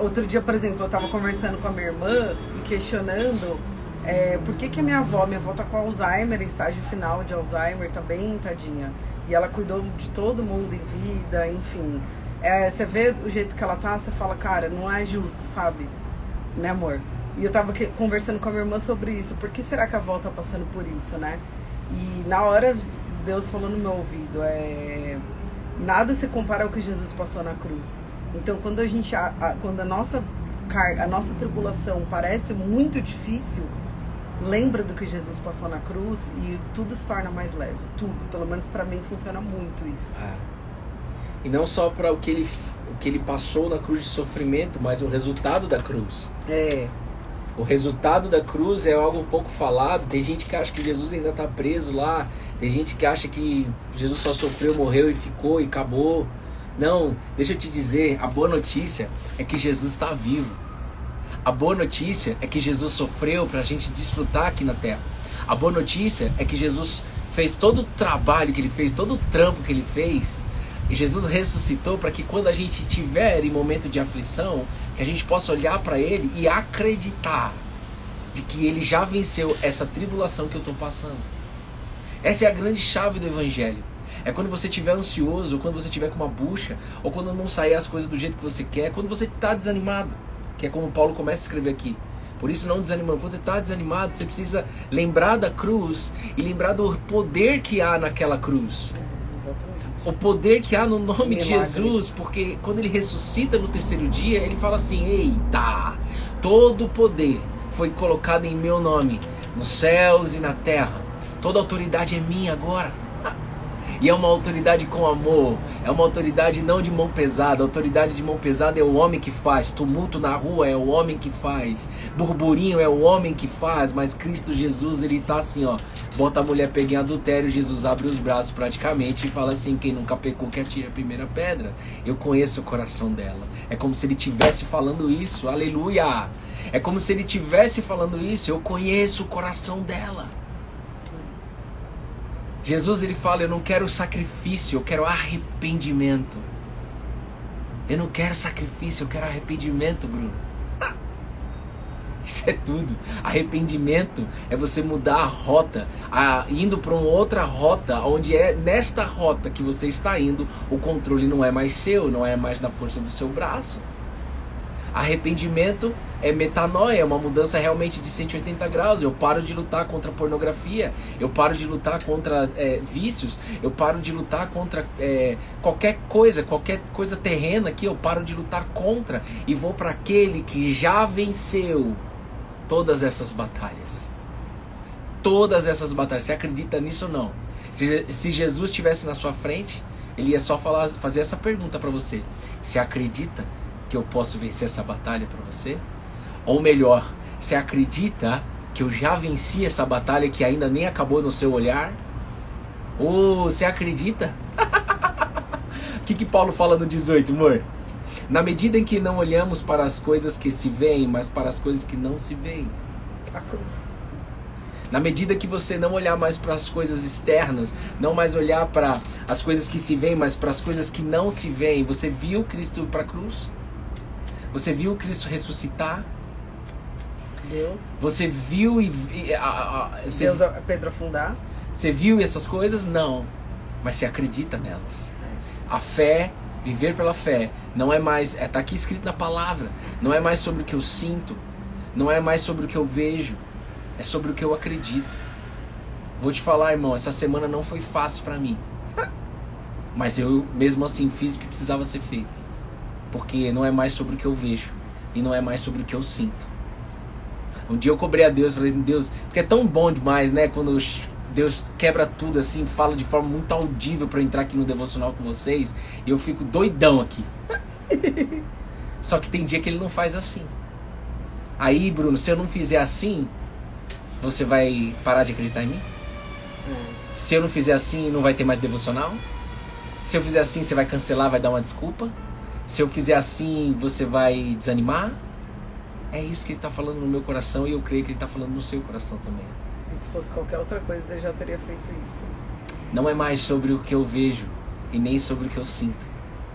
S1: Outro dia, por exemplo, eu tava conversando com a minha irmã e questionando por que a minha avó tá com Alzheimer, em estágio final de Alzheimer, tá bem, tadinha. E ela cuidou de todo mundo em vida, enfim. Você vê o jeito que ela tá, você fala, cara, não é justo, sabe? Né, amor? E eu tava conversando com a minha irmã sobre isso. Por que será que a avó tá passando por isso, né? E na hora, Deus falou no meu ouvido, nada se compara ao que Jesus passou na cruz. Então, quando a nossa tribulação parece muito difícil, lembra do que Jesus passou na cruz e tudo se torna mais leve. Tudo. Pelo menos pra mim funciona muito isso.
S2: E não só para o que ele passou na cruz de sofrimento, mas o resultado da cruz. O resultado da cruz é algo pouco falado. Tem gente que acha que Jesus ainda está preso lá. Tem gente que acha que Jesus só sofreu, morreu e ficou e acabou. Não, deixa eu te dizer, a boa notícia é que Jesus está vivo. A boa notícia é que Jesus sofreu para a gente desfrutar aqui na terra. A boa notícia é que Jesus fez todo o trabalho que ele fez, todo o trampo que ele fez. E Jesus ressuscitou para que quando a gente estiver em momento de aflição, que a gente possa olhar para ele e acreditar de que ele já venceu essa tribulação que eu estou passando. Essa é a grande chave do evangelho. É quando você estiver ansioso, ou quando você estiver com uma bucha, ou quando não sair as coisas do jeito que você quer, quando você está desanimado, que é como Paulo começa a escrever aqui. Por isso não desanimando. Quando você está desanimado, você precisa lembrar da cruz e lembrar do poder que há naquela cruz. O poder que há no nome de Jesus, porque quando ele ressuscita no terceiro dia, ele fala assim, eita, todo o poder foi colocado em meu nome, nos céus e na terra. Toda autoridade é minha agora. E é uma autoridade com amor, é uma autoridade não de mão pesada. A autoridade de mão pesada é o homem que faz, tumulto na rua é o homem que faz, burburinho é o homem que faz, mas Cristo Jesus, ele tá assim, ó, bota a mulher pegar em adultério, Jesus abre os braços praticamente e fala assim, quem nunca pecou que atire a primeira pedra. Eu conheço o coração dela. É como se ele estivesse falando isso, aleluia. É como se ele estivesse falando isso, eu conheço o coração dela. Jesus, ele fala, eu não quero sacrifício, eu quero arrependimento. Eu não quero sacrifício, eu quero arrependimento, Bruno. Isso é tudo. Arrependimento é você mudar a rota, indo para uma outra rota, onde é nesta rota que você está indo, o controle não é mais seu, não é mais na força do seu braço. Arrependimento é metanoia, é uma mudança realmente de 180 graus. Eu paro de lutar contra a pornografia, eu paro de lutar contra vícios, eu paro de lutar contra qualquer coisa terrena aqui, eu paro de lutar contra e vou para aquele que já venceu todas essas batalhas. Todas essas batalhas. Você acredita nisso ou não? Se Jesus estivesse na sua frente, ele ia só fazer essa pergunta para você. Você acredita que eu posso vencer essa batalha para você? Ou melhor, você acredita que eu já venci essa batalha que ainda nem acabou no seu olhar? Ou você acredita? O que Paulo fala no 18, amor? Na medida em que não olhamos para as coisas que se veem, mas para as coisas que não se veem.
S1: A cruz.
S2: Na medida que você não olhar mais para as coisas externas, não mais olhar para as coisas que se veem, mas para as coisas que não se veem, você viu Cristo para a cruz? Você viu Cristo ressuscitar?
S1: Deus.
S2: Você viu
S1: Deus, Pedro afundar?
S2: Você viu essas coisas? Não. Mas você acredita nelas. A fé, viver pela fé, não é mais... Está aqui escrito na palavra. Não é mais sobre o que eu sinto. Não é mais sobre o que eu vejo. É sobre o que eu acredito. Vou te falar, irmão, essa semana não foi fácil para mim. Mas eu, mesmo assim, fiz o que precisava ser feito. Porque não é mais sobre o que eu vejo. E não é mais sobre o que eu sinto. Um dia eu cobrei a Deus, falei, Deus, porque é tão bom demais, né? Quando Deus quebra tudo assim, fala de forma muito audível para entrar aqui no devocional com vocês. E eu fico doidão aqui. Só que tem dia que ele não faz assim. Aí, Bruno, se eu não fizer assim, você vai parar de acreditar em mim? Se eu não fizer assim, não vai ter mais devocional? Se eu fizer assim, você vai cancelar, vai dar uma desculpa? Se eu fizer assim, você vai desanimar? É isso que ele está falando no meu coração e eu creio que ele está falando no seu coração também.
S1: E se fosse qualquer outra coisa, você já teria feito isso.
S2: Não é mais sobre o que eu vejo e nem sobre o que eu sinto.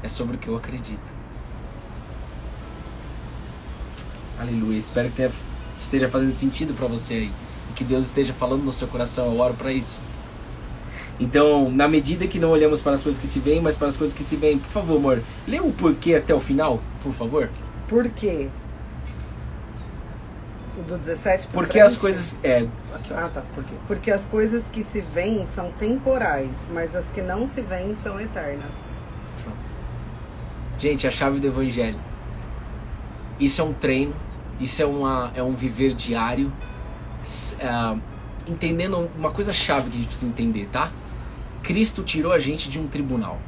S2: É sobre o que eu acredito. Aleluia. Espero que esteja fazendo sentido para você aí. E que Deus esteja falando no seu coração. Eu oro para isso. Então, na medida que não olhamos para as coisas que se veem, mas para as coisas que se veem, por favor, amor, lê o porquê até o final, por favor.
S1: Por quê? O do 17
S2: Porque
S1: frente?
S2: as coisas... aqui, ó.
S1: Ah, tá. Por quê? Porque as coisas que se veem são temporais, mas as que não se veem são eternas.
S2: Gente, a chave do evangelho. Isso é um treino, isso é um viver diário. Entendendo uma coisa chave que a gente precisa entender, tá? Cristo tirou a gente de um tribunal.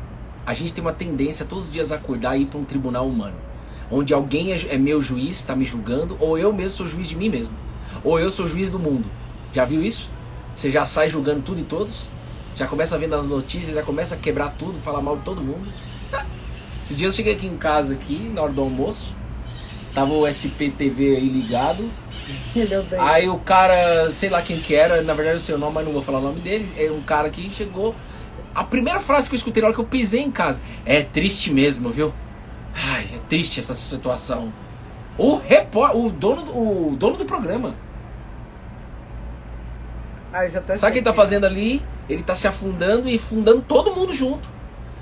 S2: A gente tem uma tendência todos os dias a acordar e ir para um tribunal humano. Onde alguém é meu juiz, está me julgando, ou eu mesmo sou juiz de mim mesmo. Ou eu sou juiz do mundo. Já viu isso? Você já sai julgando tudo e todos? Já começa a ver nas notícias, já começa a quebrar tudo, falar mal de todo mundo. Esses dias eu cheguei aqui em casa, na hora do almoço. Tava o SPTV aí ligado. Aí o cara, sei lá quem que era, na verdade eu sei o nome, mas não vou falar o nome dele. É um cara que chegou. A primeira frase que eu escutei na hora que eu pisei em casa: é triste mesmo, viu? Ai, é triste essa situação. O dono do programa. Sabe o que ele tá fazendo ali? Ele tá se afundando e afundando todo mundo junto.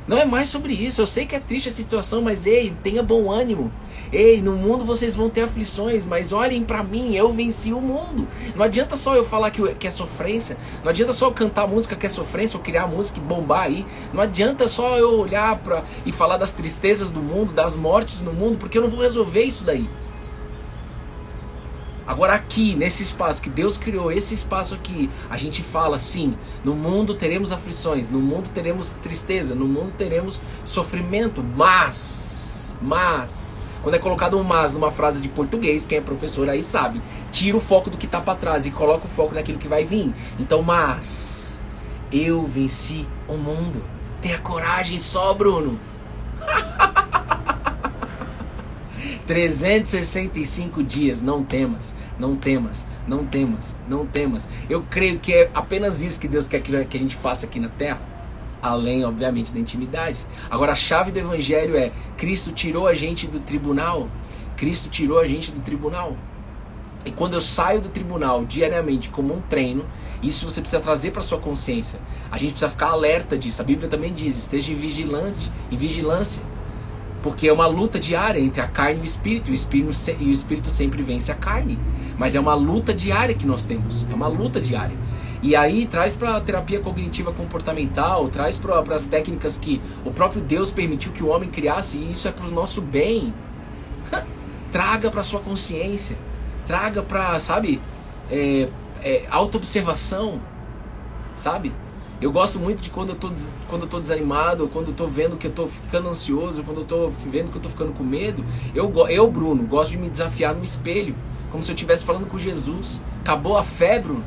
S2: Não é mais sobre isso. Eu sei que é triste a situação, mas ei, tenha bom ânimo. Ei, no mundo vocês vão ter aflições, mas olhem pra mim, eu venci o mundo. Não adianta só eu falar que é sofrência. Não adianta só eu cantar música que é sofrência ou criar música e bombar aí. Não adianta só eu olhar e falar das tristezas do mundo, das mortes no mundo, porque eu não vou resolver isso daí. Agora aqui, nesse espaço que Deus criou, esse espaço aqui, a gente fala sim, no mundo teremos aflições, no mundo teremos tristeza, no mundo teremos sofrimento, mas, quando é colocado um mas numa frase de português, quem é professor aí sabe, tira o foco do que está para trás e coloca o foco naquilo que vai vir. Então, mas, eu venci o mundo. Tenha coragem só, Bruno. 365 dias, não temas, não temas, não temas, não temas. Eu creio que é apenas isso que Deus quer que a gente faça aqui na terra. Além, obviamente, da intimidade. Agora a chave do evangelho é: Cristo tirou a gente do tribunal. Cristo tirou a gente do tribunal. E quando eu saio do tribunal diariamente como um treino, isso você precisa trazer para sua consciência. A gente precisa ficar alerta disso. A Bíblia também diz: esteja em vigilância. Porque é uma luta diária entre a carne e o espírito. E o espírito sempre vence a carne. Mas é uma luta diária que nós temos. É uma luta diária. E aí traz para a terapia cognitiva comportamental, traz para as técnicas que o próprio Deus permitiu que o homem criasse. E isso é para o nosso bem. Traga para sua consciência. Traga para, sabe, autoobservação. Sabe? Eu gosto muito de quando eu tô desanimado, quando eu tô vendo que eu tô ficando ansioso, quando eu tô vendo que eu tô ficando com medo. Eu, Bruno, gosto de me desafiar no espelho, como se eu estivesse falando com Jesus. Acabou a fé, Bruno.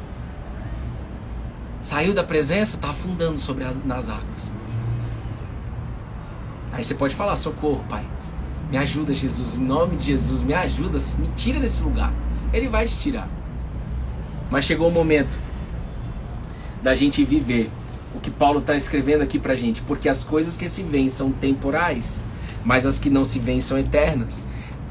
S2: Saiu da presença, tá afundando nas águas. Aí você pode falar: socorro, Pai. Me ajuda, Jesus, em nome de Jesus, me ajuda, me tira desse lugar. Ele vai te tirar. Mas chegou o momento da gente viver o que Paulo está escrevendo aqui pra gente. Porque as coisas que se veem são temporais, mas as que não se veem são eternas.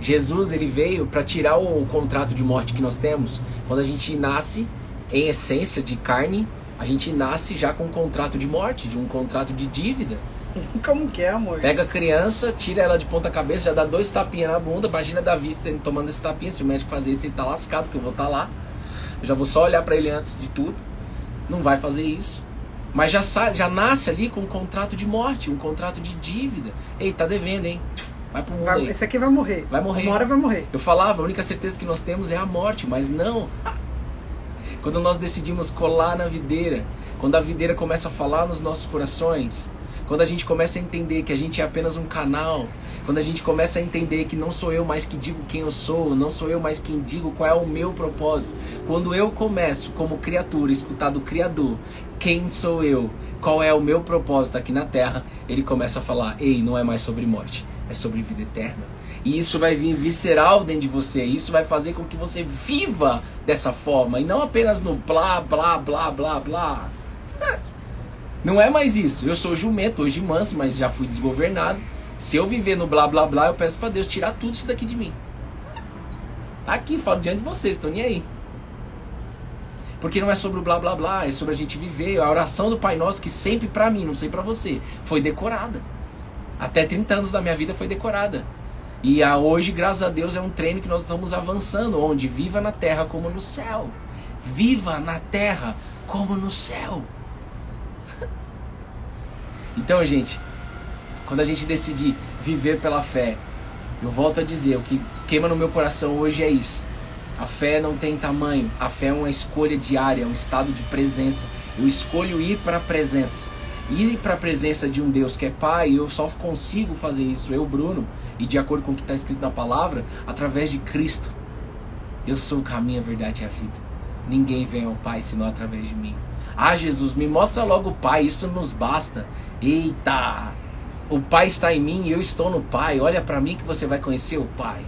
S2: Jesus, ele veio para tirar o contrato de morte que nós temos. Quando a gente nasce em essência de carne, a gente nasce já com um contrato de morte, de um contrato de dívida.
S1: Como que é, amor?
S2: Pega a criança, tira ela de ponta cabeça, já dá 2 tapinhas na bunda. Imagina Davi tomando esse tapinha. Se o médico fazer isso, ele tá lascado, porque eu vou estar lá. Eu já vou só olhar para ele antes de tudo. Não vai fazer isso. Mas já nasce ali com um contrato de morte, um contrato de dívida. Ei, tá devendo, hein? Vai pro mundo aí.
S1: Esse aqui vai morrer.
S2: Vai morrer.
S1: Uma hora vai morrer.
S2: Eu falava, a única certeza que nós temos é a morte, mas não. Quando nós decidimos colar na videira, quando a videira começa a falar nos nossos corações, quando a gente começa a entender que a gente é apenas um canal, quando a gente começa a entender que não sou eu mais que digo quem eu sou, não sou eu mais quem digo qual é o meu propósito, quando eu começo como criatura a escutar do Criador quem sou eu, qual é o meu propósito aqui na Terra, ele começa a falar, ei, não é mais sobre morte, é sobre vida eterna. E isso vai vir visceral dentro de você, isso vai fazer com que você viva dessa forma, e não apenas no blá, blá, blá, blá, blá. Não é mais isso. Eu sou jumento, hoje manso, mas já fui desgovernado. Se eu viver no blá blá blá, eu peço pra Deus tirar tudo isso daqui de mim. Tá aqui, falo diante de vocês, tô nem aí. Porque não é sobre o blá blá blá, é sobre a gente viver. A oração do Pai Nosso, que sempre pra mim, não sei pra você, foi decorada. Até 30 anos da minha vida foi decorada. E hoje, graças a Deus, é um treino que nós estamos avançando, onde viva na terra como no céu. Viva na terra como no céu. Então, gente, quando a gente decide viver pela fé, eu volto a dizer, o que queima no meu coração hoje é isso. A fé não tem tamanho, a fé é uma escolha diária, é um estado de presença. Eu escolho ir para a presença. Ir para a presença de um Deus que é Pai, eu só consigo fazer isso, eu, Bruno, e de acordo com o que está escrito na palavra, através de Cristo. Eu sou o caminho, a verdade e a vida. Ninguém vem ao Pai senão através de mim. Ah, Jesus, me mostra logo o Pai, isso nos basta. Eita! O Pai está em mim e eu estou no Pai. Olha para mim que você vai conhecer o Pai.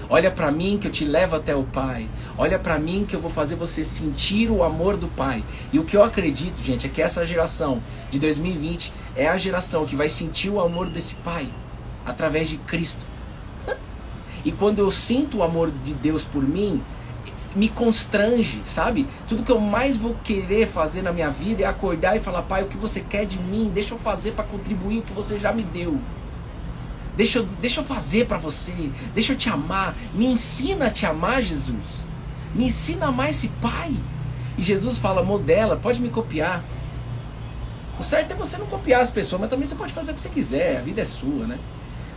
S2: Olha para mim que eu te levo até o Pai. Olha para mim que eu vou fazer você sentir o amor do Pai. E o que eu acredito, gente, é que essa geração de 2020 é a geração que vai sentir o amor desse Pai através de Cristo. E quando eu sinto o amor de Deus por mim, me constrange, sabe? Tudo que eu mais vou querer fazer na minha vida é acordar e falar, Pai, o que você quer de mim? Deixa eu fazer para contribuir o que você já me deu. Deixa eu fazer para você. Deixa eu te amar. Me ensina a te amar, Jesus. Me ensina a amar esse Pai. E Jesus fala, modela, pode me copiar. O certo é você não copiar as pessoas, mas também você pode fazer o que você quiser. A vida é sua, né?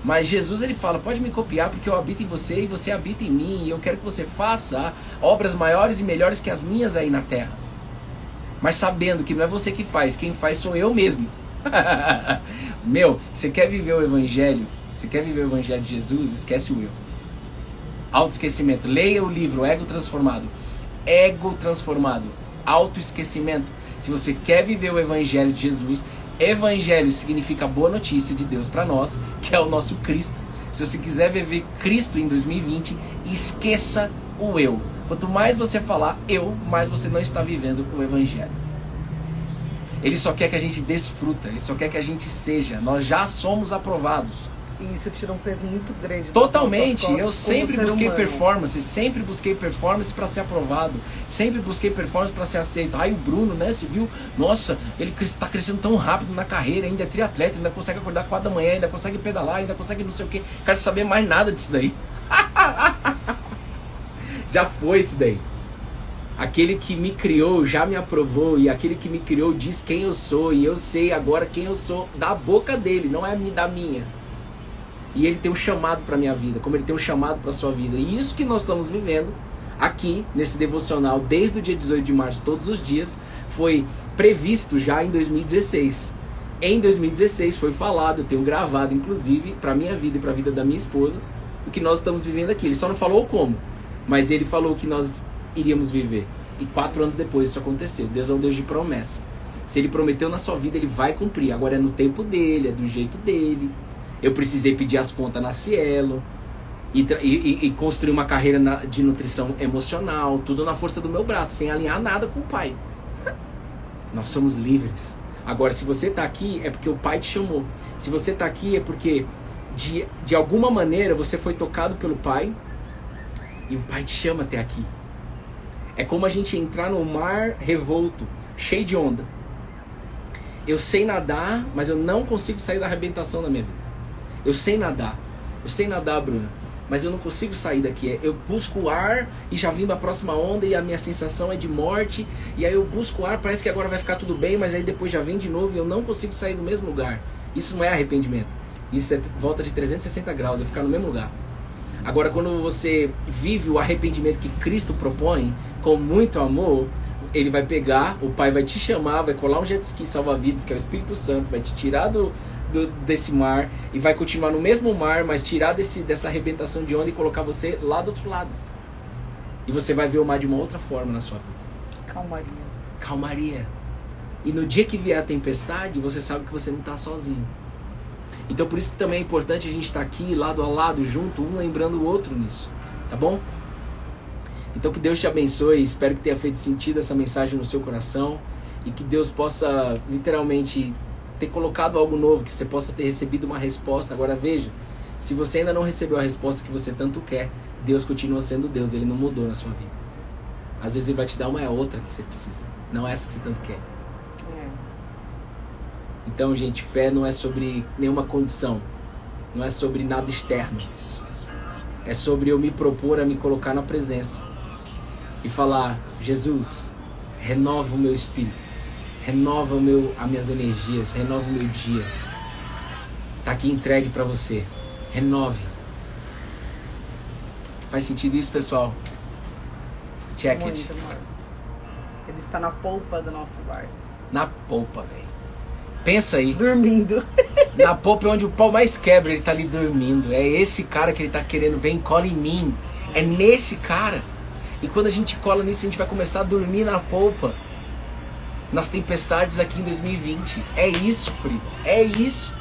S2: Mas Jesus, ele fala, pode me copiar porque eu habito em você e você habita em mim. E eu quero que você faça obras maiores e melhores que as minhas aí na terra. Mas sabendo que não é você que faz, quem faz sou eu mesmo. Meu, você quer viver o Evangelho? Você quer viver o Evangelho de Jesus? Esquece o eu. Autoesquecimento. Leia o livro Ego Transformado. Ego Transformado. Autoesquecimento. Se você quer viver o Evangelho de Jesus, Evangelho significa boa notícia de Deus para nós, que é o nosso Cristo. Se você quiser viver Cristo em 2020, esqueça o eu. Quanto mais você falar eu, mais você não está vivendo o Evangelho. Ele só quer que a gente desfruta, ele só quer que a gente seja. Nós já somos aprovados.
S1: E isso tira um peso muito grande.
S2: Totalmente. Eu sempre busquei performance, para ser aprovado, sempre busquei performance para ser aceito. Ai, o Bruno, né? Você viu? Nossa, ele está crescendo tão rápido na carreira, ainda é triatleta, ainda consegue acordar 4 da manhã, ainda consegue pedalar, ainda consegue não sei o que. Quero saber mais nada disso daí. Já foi isso daí. Aquele que me criou já me aprovou, e aquele que me criou diz quem eu sou, e eu sei agora quem eu sou da boca dele, não é da minha. E ele tem um chamado para a minha vida, como ele tem um chamado para a sua vida. E isso que nós estamos vivendo aqui, nesse devocional, desde o dia 18 de março, todos os dias, foi previsto já em 2016. Em 2016 foi falado, eu tenho gravado, inclusive, para a minha vida e para a vida da minha esposa, o que nós estamos vivendo aqui. Ele só não falou como, mas ele falou que nós iríamos viver. E 4 anos depois isso aconteceu. Deus é um Deus de promessa. Se ele prometeu na sua vida, ele vai cumprir. Agora é no tempo dele, é do jeito dele. Eu precisei pedir as contas na Cielo e construir uma carreira de nutrição emocional, tudo na força do meu braço, sem alinhar nada com o Pai. Nós somos livres. Agora, se você está aqui, é porque o Pai te chamou. Se você está aqui, é porque de alguma maneira você foi tocado pelo Pai e o Pai te chama até aqui. É como a gente entrar no mar revolto, cheio de onda. Eu sei nadar, mas eu não consigo sair da arrebentação da minha vida. Eu sei nadar, Bruna, mas eu não consigo sair daqui. Eu busco o ar e já vim da próxima onda e a minha sensação é de morte. E aí eu busco o ar, parece que agora vai ficar tudo bem, mas aí depois já vem de novo e eu não consigo sair do mesmo lugar. Isso não é arrependimento. Isso é volta de 360 graus, é ficar no mesmo lugar. Agora, quando você vive o arrependimento que Cristo propõe, com muito amor, ele vai pegar, o pai vai te chamar, vai colar um jet ski salva-vidas, que é o Espírito Santo, vai te tirar desse mar e vai continuar no mesmo mar, mas tirar dessa arrebentação de onda e colocar você lá do outro lado. E você vai ver o mar de uma outra forma na sua vida.
S1: Calmaria.
S2: Calmaria. E no dia que vier a tempestade, você sabe que você não está sozinho. Então por isso que também é importante a gente estar aqui, lado a lado, junto, um lembrando o outro nisso. Tá bom? Então que Deus te abençoe, espero que tenha feito sentido essa mensagem no seu coração e que Deus possa literalmente ter colocado algo novo, que você possa ter recebido uma resposta. Agora veja, se você ainda não recebeu a resposta que você tanto quer, Deus continua sendo Deus, Ele não mudou na sua vida. Às vezes Ele vai te dar uma outra que você precisa, não essa que você tanto quer. Então, gente, fé não é sobre nenhuma condição, não é sobre nada externo. É sobre eu me propor a me colocar na presença e falar: Jesus, renova o meu espírito, renova as minhas energias, renova o meu dia. Tá aqui entregue para você. Renove. Faz sentido isso, pessoal? Check
S1: muito,
S2: it.
S1: Amor. Ele está na polpa do nosso barco.
S2: Na polpa, velho. Pensa aí.
S1: Dormindo.
S2: Na polpa é onde o pau mais quebra, ele tá ali dormindo. É esse cara que ele tá querendo, vem, cola em mim. É nesse cara. E quando a gente cola nisso, a gente vai começar a dormir na polpa. Nas tempestades aqui em 2020. É isso, Fri. É isso.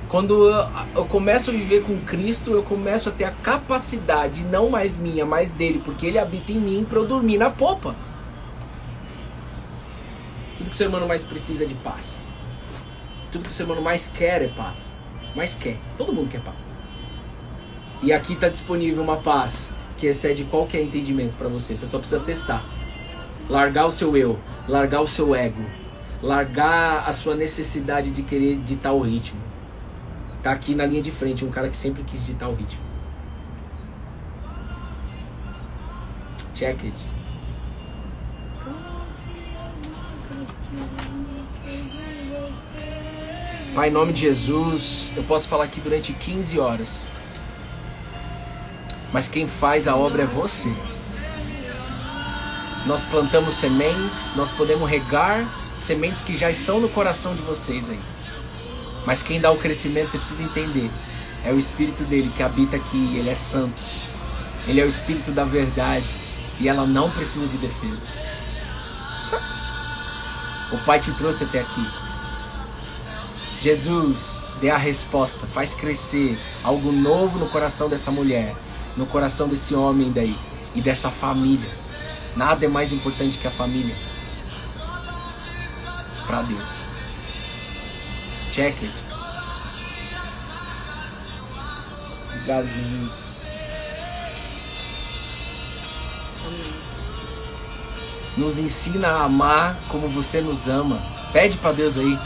S2: Quando eu começo a viver com Cristo, eu começo a ter a capacidade, não mais minha, mas dele, porque ele habita em mim, para eu dormir na popa. Tudo que o ser humano mais precisa é de paz. Tudo que o ser humano mais quer é paz. Mais quer. Todo mundo quer paz. E aqui está disponível uma paz que excede qualquer entendimento para você. Você só precisa testar. Largar o seu eu, largar o seu ego, largar a sua necessidade de querer ditar o ritmo. Tá aqui na linha de frente um cara que sempre quis ditar o ritmo. Check it. Pai, em nome de Jesus, eu posso falar aqui durante 15 horas. Mas quem faz a obra é você. Nós plantamos sementes, nós podemos regar sementes que já estão no coração de vocês aí. Mas quem dá o crescimento, você precisa entender, é o Espírito dele que habita aqui, ele é santo. Ele é o Espírito da verdade e ela não precisa de defesa. O Pai te trouxe até aqui. Jesus, dê a resposta, faz crescer algo novo no coração dessa mulher, no coração desse homem daí e dessa família. Nada é mais importante que a família para Deus. Check it. Obrigado, Jesus. Nos ensina a amar como você nos ama. Pede para Deus aí.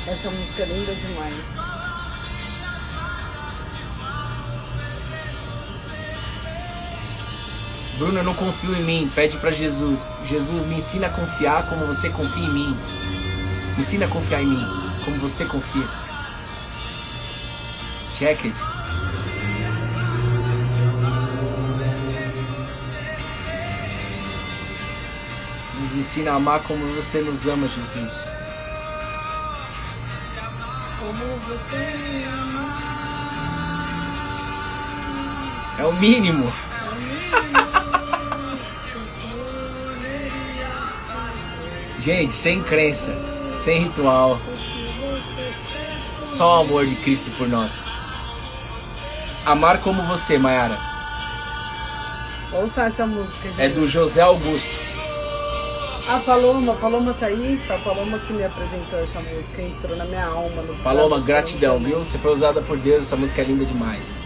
S1: Essa música é linda demais.
S2: Bruno, eu não confio em mim. Pede para Jesus. Jesus, me ensina a confiar como você confia em mim. Me ensina a confiar em mim como você confia. Check it. Nos ensina a amar como você nos ama, Jesus.
S1: Como você me ama.
S2: É o mínimo. Gente, sem crença, sem ritual. Só o amor de Cristo por nós. Amar como você, Mayara.
S1: Ouça essa música, gente.
S2: É do José Augusto.
S1: A Paloma tá aí. Foi a Paloma que me apresentou essa música. Entrou na minha alma. No
S2: Paloma, gratidão, viu? Você foi usada por Deus, essa música é linda demais.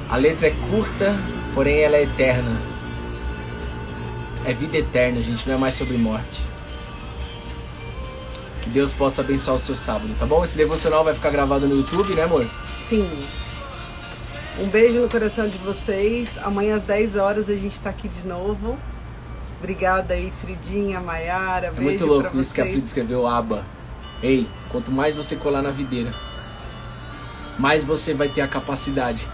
S2: A letra é curta, porém ela é eterna. É vida eterna, gente, não é mais sobre morte. Que Deus possa abençoar o seu sábado, tá bom? Esse devocional vai ficar gravado no YouTube, né, amor?
S1: Sim. Um beijo no coração de vocês. Amanhã às 10 horas a gente tá aqui de novo. Obrigada aí, Fridinha, Mayara.
S2: É muito louco isso que a Frida escreveu, aba. Ei, quanto mais você colar na videira, mais você vai ter a capacidade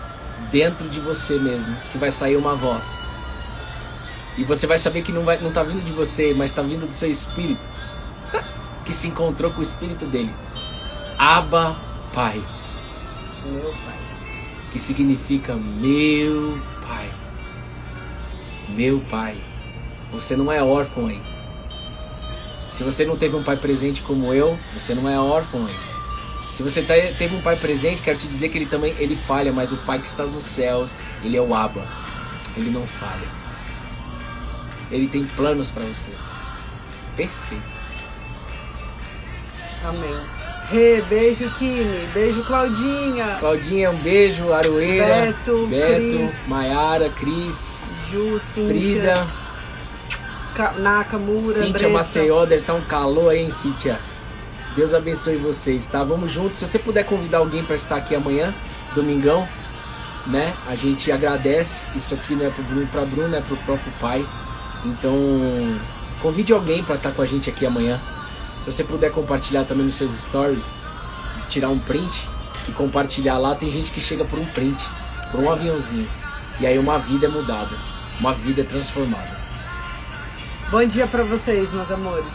S2: dentro de você mesmo, que vai sair uma voz. E você vai saber que não tá vindo de você, mas tá vindo do seu espírito. Que se encontrou com o espírito dele. Abba, Pai.
S1: Meu Pai.
S2: Que significa meu Pai. Meu Pai. Você não é órfão, hein? Se você não teve um pai presente como eu, você não é órfão, hein? Se você teve um pai presente, quero te dizer que ele falha, mas o Pai que está nos céus, ele é o Abba. Ele não falha. Ele tem planos para você. Perfeito.
S1: Amém. Rê, beijo, Kimi. Beijo, Claudinha.
S2: Claudinha, um beijo. Aroeira,
S1: Beto, Cris,
S2: Maiara, Cris,
S1: Ju, Cíntia,
S2: Frida,
S1: Nakamura,
S2: Cíntia
S1: Andressa.
S2: Maceió, deve estar um calor aí, hein, Cíntia? Deus abençoe vocês, tá? Vamos juntos. Se você puder convidar alguém para estar aqui amanhã, domingão, né? A gente agradece. Isso aqui não é pro Bruno, pra Bruna, é pro próprio Pai. Então, convide alguém para estar com a gente aqui amanhã. Se você puder compartilhar também nos seus stories, tirar um print e compartilhar lá, tem gente que chega por um print, por um aviãozinho. E aí uma vida é mudada, uma vida é transformada.
S1: Bom dia pra vocês, meus amores.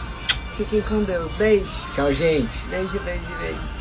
S1: Fiquem com Deus. Beijo.
S2: Tchau, gente.
S1: Beijo, beijo, beijo.